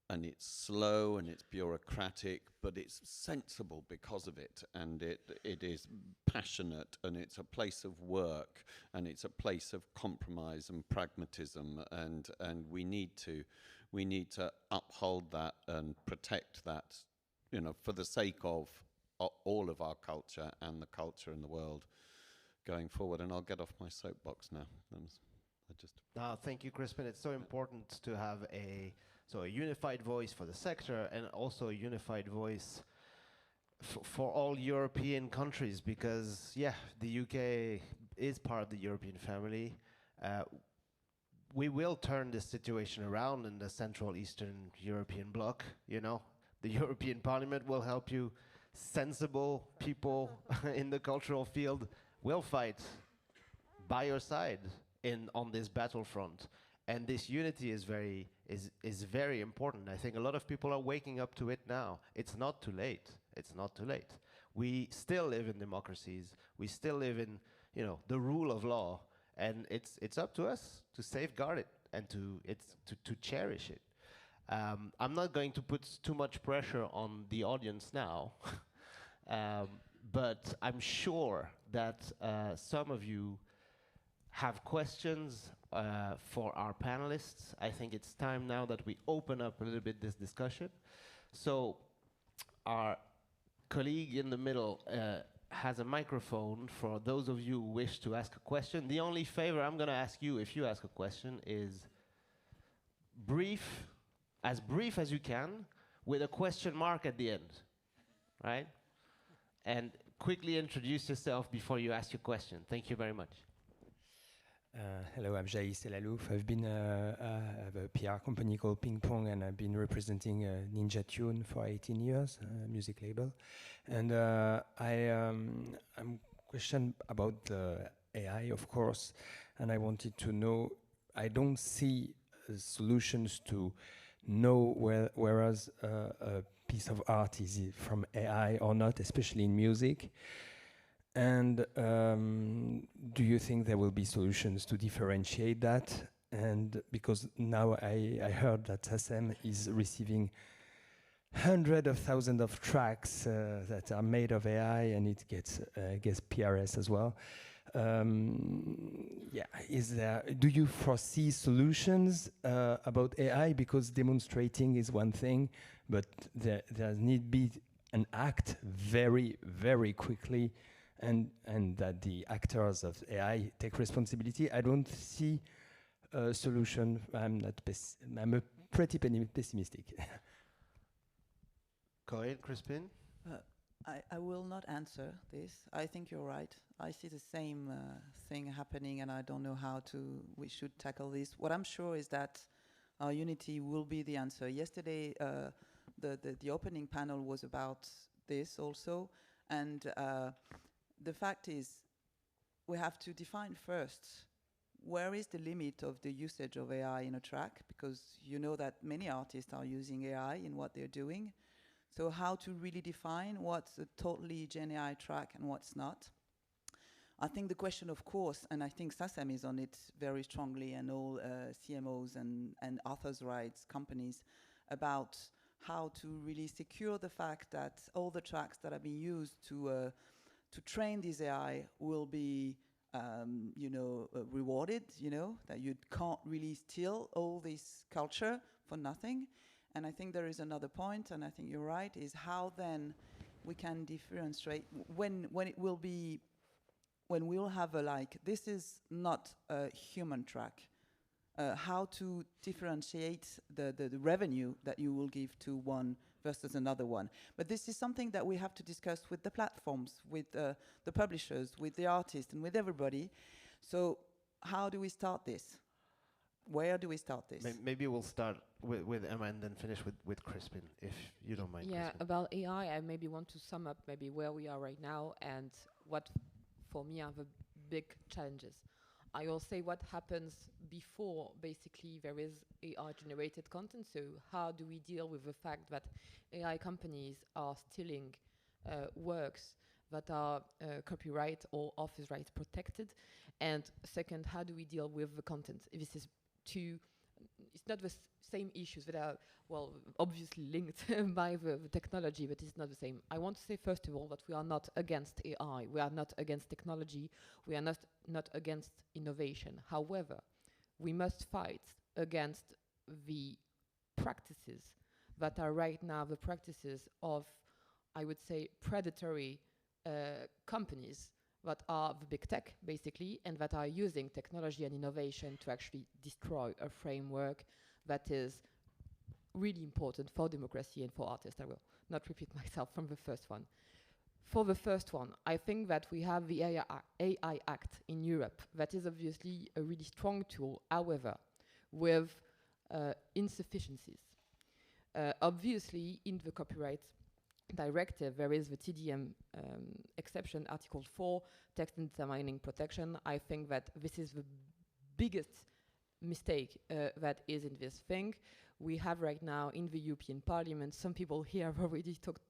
and it's slow and it's bureaucratic, but it's sensible because of it, and it is passionate, and it's a place of work, and it's a place of compromise and pragmatism, and we need to uphold that and protect that, for the sake of all of our culture and the culture in the world going forward. And I'll get off my soapbox now. Thank you, Crispin. It's so important to have a unified voice for the sector, and also a unified voice for all European countries, because, the UK is part of the European family. We will turn this situation around in the Central Eastern European bloc. The European Parliament will help you. Sensible people in the cultural field will fight by your side on this battlefront. And this unity is very important. I think a lot of people are waking up to it now. It's not too late. It's not too late. We still live in democracies. We still live in, the rule of law, and it's up to us to safeguard it and to cherish it. I'm not going to put too much pressure on the audience now, but I'm sure that some of you have questions for our panelists. I think it's time now that we open up a little bit this discussion. So our colleague in the middle has a microphone for those of you who wish to ask a question. The only favor I'm going to ask you, if you ask a question, is as brief as you can, with a question mark at the end, right? And quickly introduce yourself before you ask your question. Thank you very much. Hello, I'm Jaïs Elalouf. I have a PR company called Ping Pong, and I've been representing Ninja Tune for 18 years, music label. And I'm question about AI, of course, and I wanted to know, I don't see solutions to know whereas a piece of art is from AI or not, especially in music. And do you think there will be solutions to differentiate that? And because now I heard that SACEM is receiving hundreds of thousands of tracks that are made of AI, and it gets PRS as well. Do you foresee solutions about AI? Because demonstrating is one thing, but there need be an act very, very quickly, and that the actors of AI take responsibility. I don't see a solution. I'm a pretty pessimistic. Go ahead, Crispin. I will not answer this. I think you're right. I see the same thing happening, and I don't know how we should tackle this. What I'm sure is that our unity will be the answer. Yesterday, the opening panel was about this also, and the fact is we have to define first where is the limit of the usage of AI in a track, because you know that many artists are using AI in what they're doing. So how to really define what's a totally Gen AI track and what's not. I think the question, of course, and I think SACEM is on it very strongly, and all CMOs and authors' rights companies, about how to really secure the fact that all the tracks that are being used to train this AI will be, rewarded. That you can't really steal all this culture for nothing. And I think there is another point, and I think you're right, is how then we can differentiate when we'll have this is not a human track. How to differentiate the revenue that you will give to one versus another one. But this is something that we have to discuss with the platforms, with the publishers, with the artists, and with everybody. So how do we start this? Where do we start this? Maybe we'll start with Emma and then finish with Crispin, if you don't mind. Yeah, Crispin. about AI, I maybe want to sum up maybe where we are right now and what, for me, are the big challenges. I will say what happens before, basically, there is AI-generated content. So how do we deal with the fact that AI companies are stealing works that are copyright or author's rights protected? And second, how do we deal with the content? This is it's not the same issues that are, well, obviously linked by the technology, but it's not the same. I want to say, first of all, that we are not against AI. We are not against technology. We are not against innovation. However, we must fight against the practices that are right now the practices of, I would say, predatory companies that are the big tech, basically, and that are using technology and innovation to actually destroy a framework that is really important for democracy and for artists. I will not repeat myself from the first one. For the first one, I think that we have the AI Act in Europe that is obviously a really strong tool, however, with insufficiencies. Obviously, in the copyright directive, there is the TDM exception, Article 4, text and determining protection. I think that this is the biggest mistake that is in this thing. We have right now in the European Parliament, some people here have already talked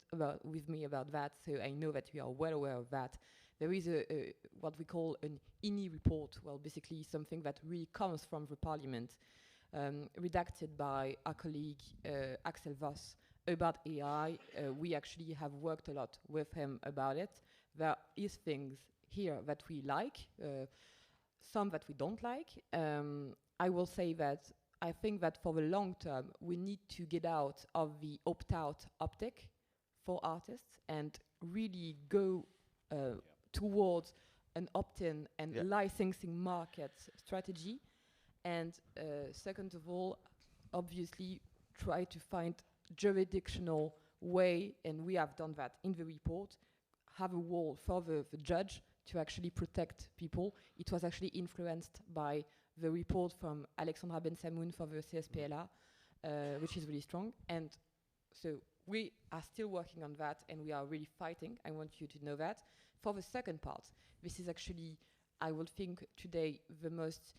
with me about that, so I know that we are well aware of that. There is what we call an INI report, well, basically something that really comes from the Parliament, redacted by our colleague Axel Voss, about AI. We actually have worked a lot with him about it. There is things here that we like, some that we don't like. I will say that I think that for the long term, we need to get out of the opt-out optic for artists and really go towards an opt-in and licensing market strategy. And second of all, obviously try to find jurisdictional way, and we have done that in the report, have a wall for the judge to actually protect people. It was actually influenced by the report from Alexandra Ben-Samoun for the CSPLA, which is really strong. And so we are still working on that, and we are really fighting. I want you to know that. For the second part, this is actually, I would think today, the most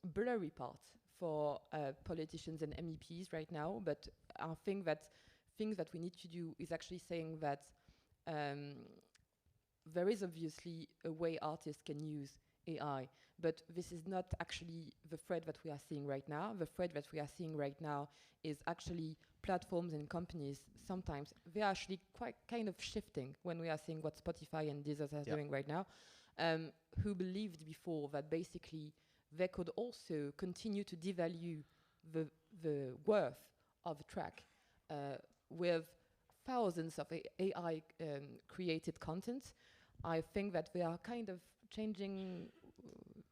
blurry part for politicians and MEPs right now, but I think that things that we need to do is actually saying that there is obviously a way artists can use AI, but this is not actually the threat that we are seeing right now. The threat that we are seeing right now is actually platforms and companies. Sometimes they are actually quite kind of shifting when we are seeing what Spotify and Deezer are doing right now, who believed before that basically they could also continue to devalue the worth of a track with thousands of AI created content. I think that they are kind of changing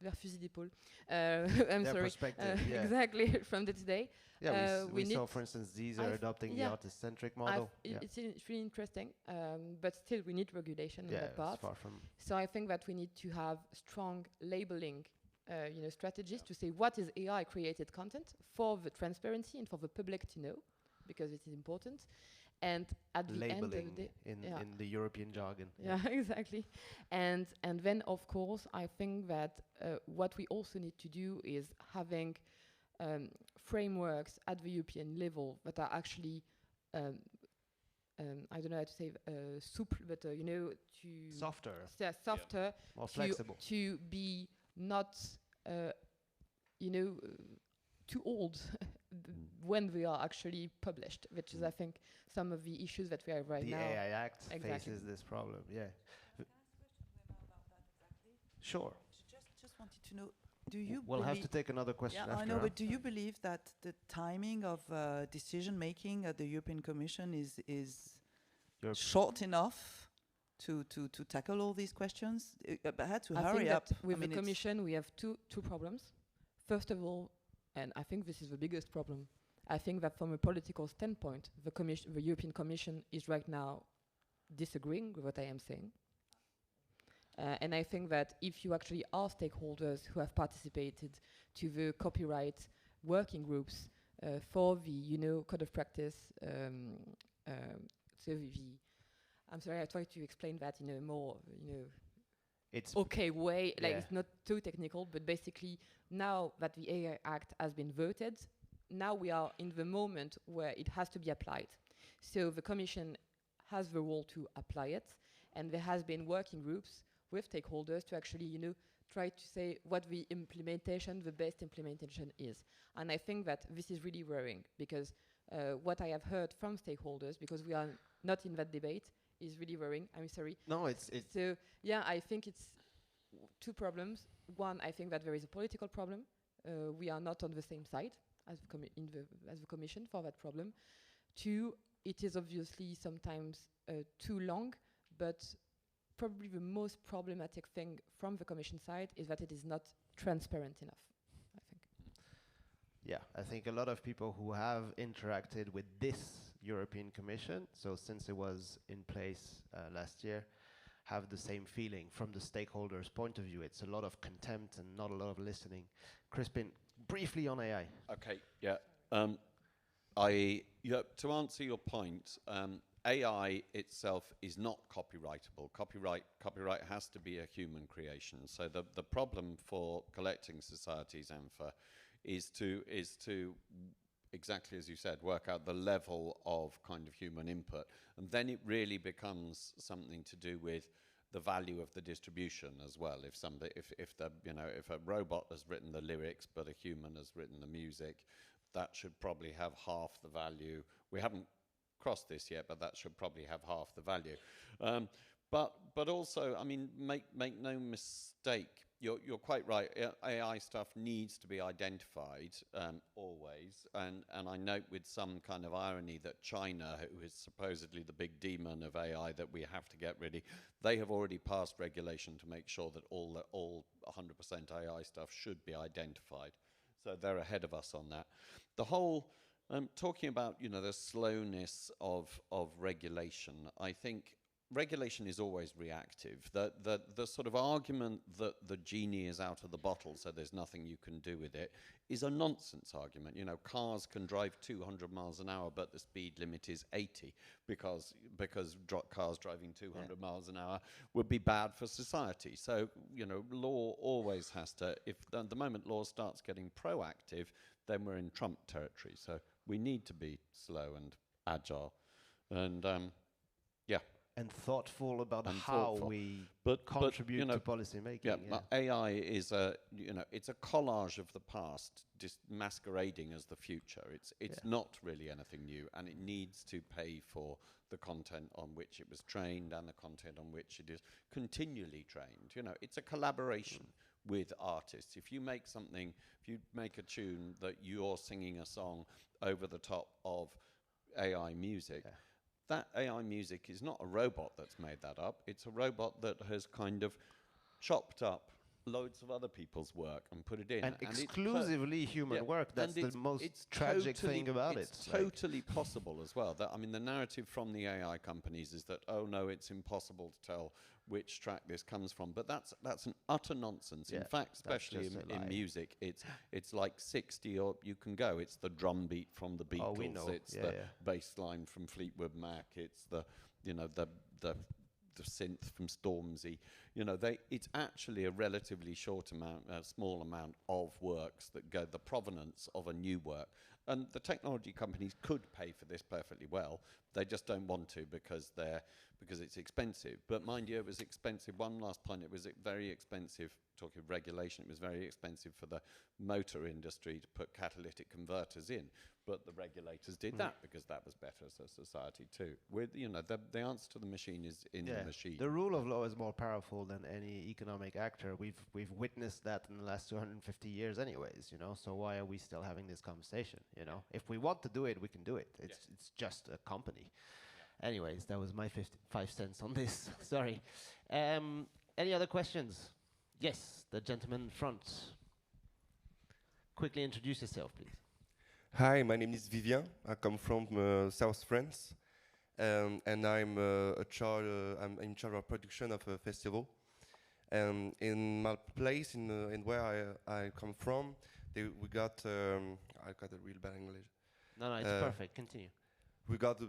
vers fusil d'épaule. I'm Their sorry. perspective, yeah. Exactly, from day to day. Yeah, we we saw, need for instance, these are I've- adopting the yeah, artist-centric model. Yeah, it's really interesting, but still we need regulation on yeah, that it's part. far from. So I think that we need to have strong labeling, strategies to say what is AI-created content for the transparency and for the public to know, because it is important. And at the end of the Labeling day, in the European jargon. yeah, exactly. And then of course I think that what we also need to do is having frameworks at the European level that are actually I don't know how to say souple, but to Softer, softer, more flexible. to be not too old when they are actually published, which is I think some of the issues that we have right The now. AI Act Exactly. faces this problem. Yeah, Can I ask a question to Emma about that exactly? sure. Just wanted to know, do you We'll have believe- to take another question Yeah, after. I know, huh? but do you believe that the timing of decision making at the European Commission is Europe- short enough to tackle all these questions? I had to I hurry think up. that with I mean, the it's- Commission, we have two problems. First of all, and I think this is the biggest problem, I think that from a political standpoint, the European Commission is right now disagreeing with what I am saying. And I think that if you actually are stakeholders who have participated to the copyright working groups for the code of practice, so I'm sorry, I try to explain that in a more It's okay way, like Yeah. it's not too technical, but basically now that the AI Act has been voted, now we are in the moment where it has to be applied. So the Commission has the role to apply it, and there has been working groups with stakeholders to actually, try to say what the best implementation is. And I think that this is really worrying, because what I have heard from stakeholders, because we are not in that debate, is really worrying. I'm sorry. no, it's So yeah, I think it's two problems. One, I think that there is a political problem. We are not on the same side as the Commission for that problem. Two, it is obviously sometimes too long, but probably the most problematic thing from the Commission side is that it is not transparent enough, I think. Yeah, I think a lot of people who have interacted with this European Commission, so since it was in place last year, have the same feeling from the stakeholders' point of view. It's a lot of contempt and not a lot of listening. Crispin, briefly on AI. Okay, yeah. To answer your point, AI itself is not copyrightable. Copyright has to be a human creation. So the problem for collecting societies, Ampha, is to exactly as you said, work out the level of kind of human input, and then it really becomes something to do with the value of the distribution as well. If a robot has written the lyrics but a human has written the music, that should probably have half the value. We haven't crossed this yet, but that should probably have half the value. But also, I mean, make no mistake. You're quite right. AI stuff needs to be identified always, and I note with some kind of irony that China, who is supposedly the big demon of AI that we have to get rid of, they have already passed regulation to make sure that all 100% AI stuff should be identified. So they're ahead of us on that. The whole talking about the slowness of regulation, I think. Regulation is always reactive. The sort of argument that the genie is out of the bottle, so there's nothing you can do with it, is a nonsense argument. Cars can drive 200 miles an hour, but the speed limit is 80 because cars driving 200 miles an hour would be bad for society. So law always has to. If the moment law starts getting proactive, then we're in Trump territory. So we need to be slow and agile, and yeah. And thoughtful about And how thoughtful. we But contribute to policy making. Yeah, but AI is it's a collage of the past, just masquerading as the future. It's not really anything new, and it needs to pay for the content on which it was trained and the content on which it is continually trained. It's a collaboration with artists. If you make a tune that you're singing a song over the top of AI music. Yeah. That AI music is not a robot that's made that up. It's a robot that has kind of chopped up loads of other people's work and put it in. And it exclusively human work. That's and the most it's tragic totally- thing about it's it. totally possible as well. That, I mean, the narrative from the AI companies is that, oh no, it's impossible to tell which track this comes from. But that's an utter nonsense. Yeah, In fact, that's especially just a in lie. music, it's like 60 or you can go. It's the drum beat from the Beatles. Oh, we know. It's the bass line from Fleetwood Mac. It's the synth from Stormzy. It's actually a relatively short amount, a small amount of works that go, the provenance of a new work. And the technology companies could pay for this perfectly well. They just don't want to because it's expensive. But mind you, it was expensive. One last point, it was very expensive, talking of regulation, it was very expensive for the motor industry to put catalytic converters in. But the regulators did that because that was better as a society too. With the answer to the machine is in the machine. The rule of law is more powerful than any economic actor. We've witnessed that in the last 250 years, anyways. So why are we still having this conversation? If we want to do it, we can do it. It's just a company. Yeah. Anyways, that was my 5 cents on this. Sorry. Any other questions? Yes, the gentleman in front. Quickly introduce yourself, please. Hi, my name is Vivien. I come from South France, and I'm I'm in charge of production of a festival. In my place, in where I come from, we got I got a real bad English. No, it's perfect. Continue. We got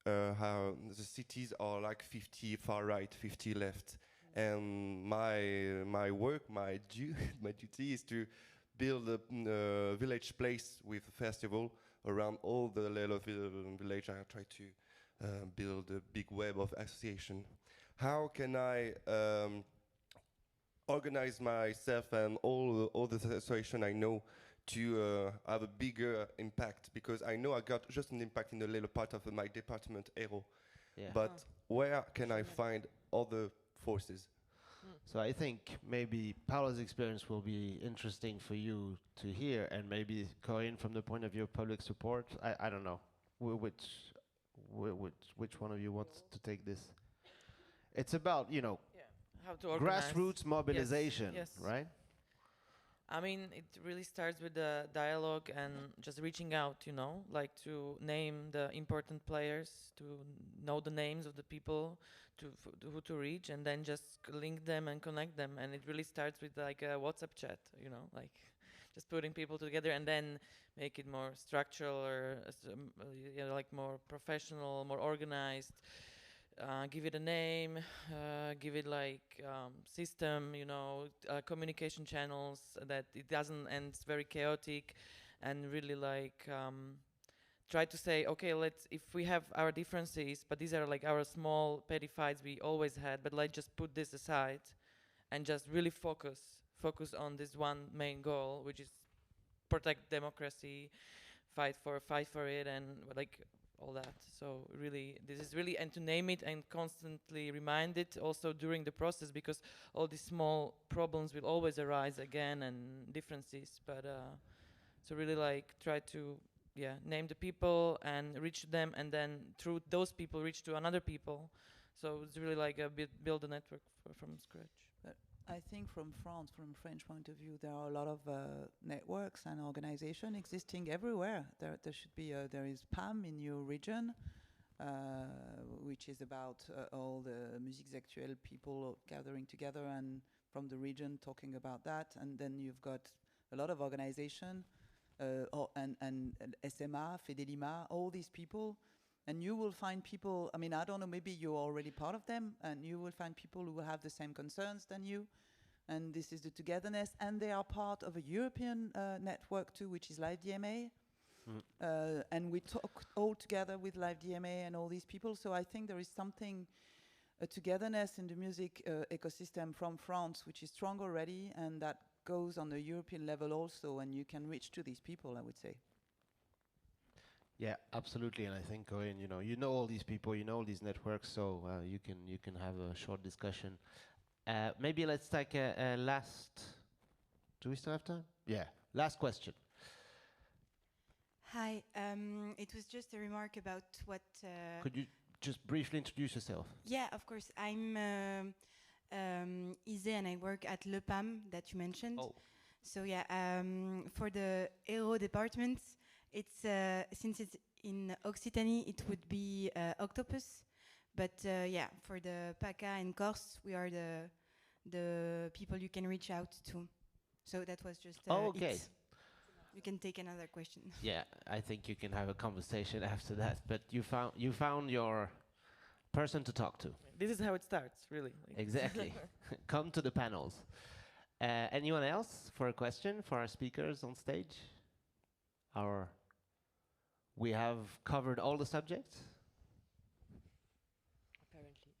how the cities are like 50 far right, 50 left, and my work, my duty is to build a village place with a festival around all the little village. I try to build a big web of association. How can I organize myself and all the association I know to have a bigger impact? Because I know I got just an impact in a little part of my department, Aero. Yeah. But where can I find other forces? So I think maybe Paolo's experience will be interesting for you to hear, and maybe Corinne from the point of view of public support. I don't know which one of you wants to take this. It's about how to organize. grassroots mobilization, Yes. right? I mean, it really starts with the dialogue and just reaching out, like to name the important players, to know the names of the people, who to reach, and then just link them and connect them. And it really starts with like a WhatsApp chat, like just putting people together and then make it more structural or like more professional, more organized. Give it a name, give it like system, communication channels that it doesn't end. It's very chaotic, and really like try to say, okay, if we have our differences, but these are like our small petty fights we always had, but let's just put this aside and just really focus on this one main goal, which is protect democracy, fight for it, and like all that. So really, this is really, and to name it and constantly remind it also during the process, because all these small problems will always arise again and differences. But so really like try to name the people and reach them, and then through those people reach to another people. So it's really like build a network from scratch. But I think from French point of view, there are a lot of networks and organizations existing everywhere. There should be there is PAM in your region, which is about all the musiques actuelles people gathering together and from the region talking about that. And then you've got a lot of organization. And SMA, Fedelima, all these people, and you will find people, I mean, I don't know, maybe you're already part of them, and you will find people who have the same concerns than you, and this is the togetherness, and they are part of a European network too, which is Live DMA, and we talk all together with Live DMA and all these people, so I think there is something, a togetherness in the music ecosystem from France, which is strong already, and that goes on the European level also, and you can reach to these people, I would say. Yeah, absolutely. And I think, Corinne, you know all these people, you know all these networks, so you can have a short discussion. Maybe let's take a last. Do we still have time? Yeah. Last question. Hi. It was just a remark about what. Could you just briefly introduce yourself? Yeah, of course. I'm Ise and I work at Le PAM that you mentioned. Oh. So yeah, for the Aero department, it's since it's in Occitanie, it would be octopus. But yeah, for the PACA and Corse, we are the people you can reach out to. So that was just Okay. it. You can take another question. Yeah, I think you can have a conversation after that. But you found your person to talk to. This is how it starts, really. Like Exactly. Come to the panels. Anyone else for a question for our speakers on stage? We have covered all the subjects? Apparently.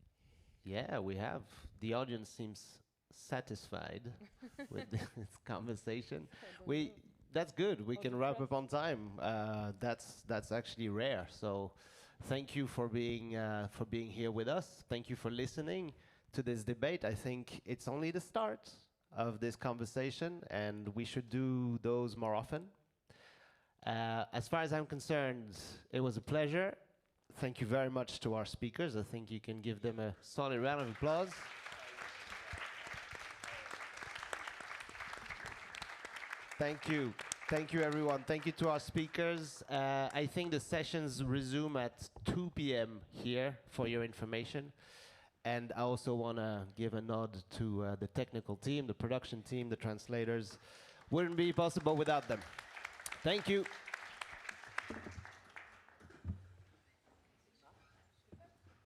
Yeah, we have. The audience seems satisfied with this conversation. That's good. We can wrap up on time. That's actually rare. So, thank you for being here with us. Thank you for listening to this debate. I think it's only the start of this conversation, and we should do those more often. As far as I'm concerned, it was a pleasure. Thank you very much to our speakers. I think you can give them a solid round of applause. Thank you. Thank you, everyone. Thank you to our speakers. I think the sessions resume at 2 p.m. here for your information. And I also want to give a nod to the technical team, the production team, the translators. Wouldn't be possible without them. Thank you.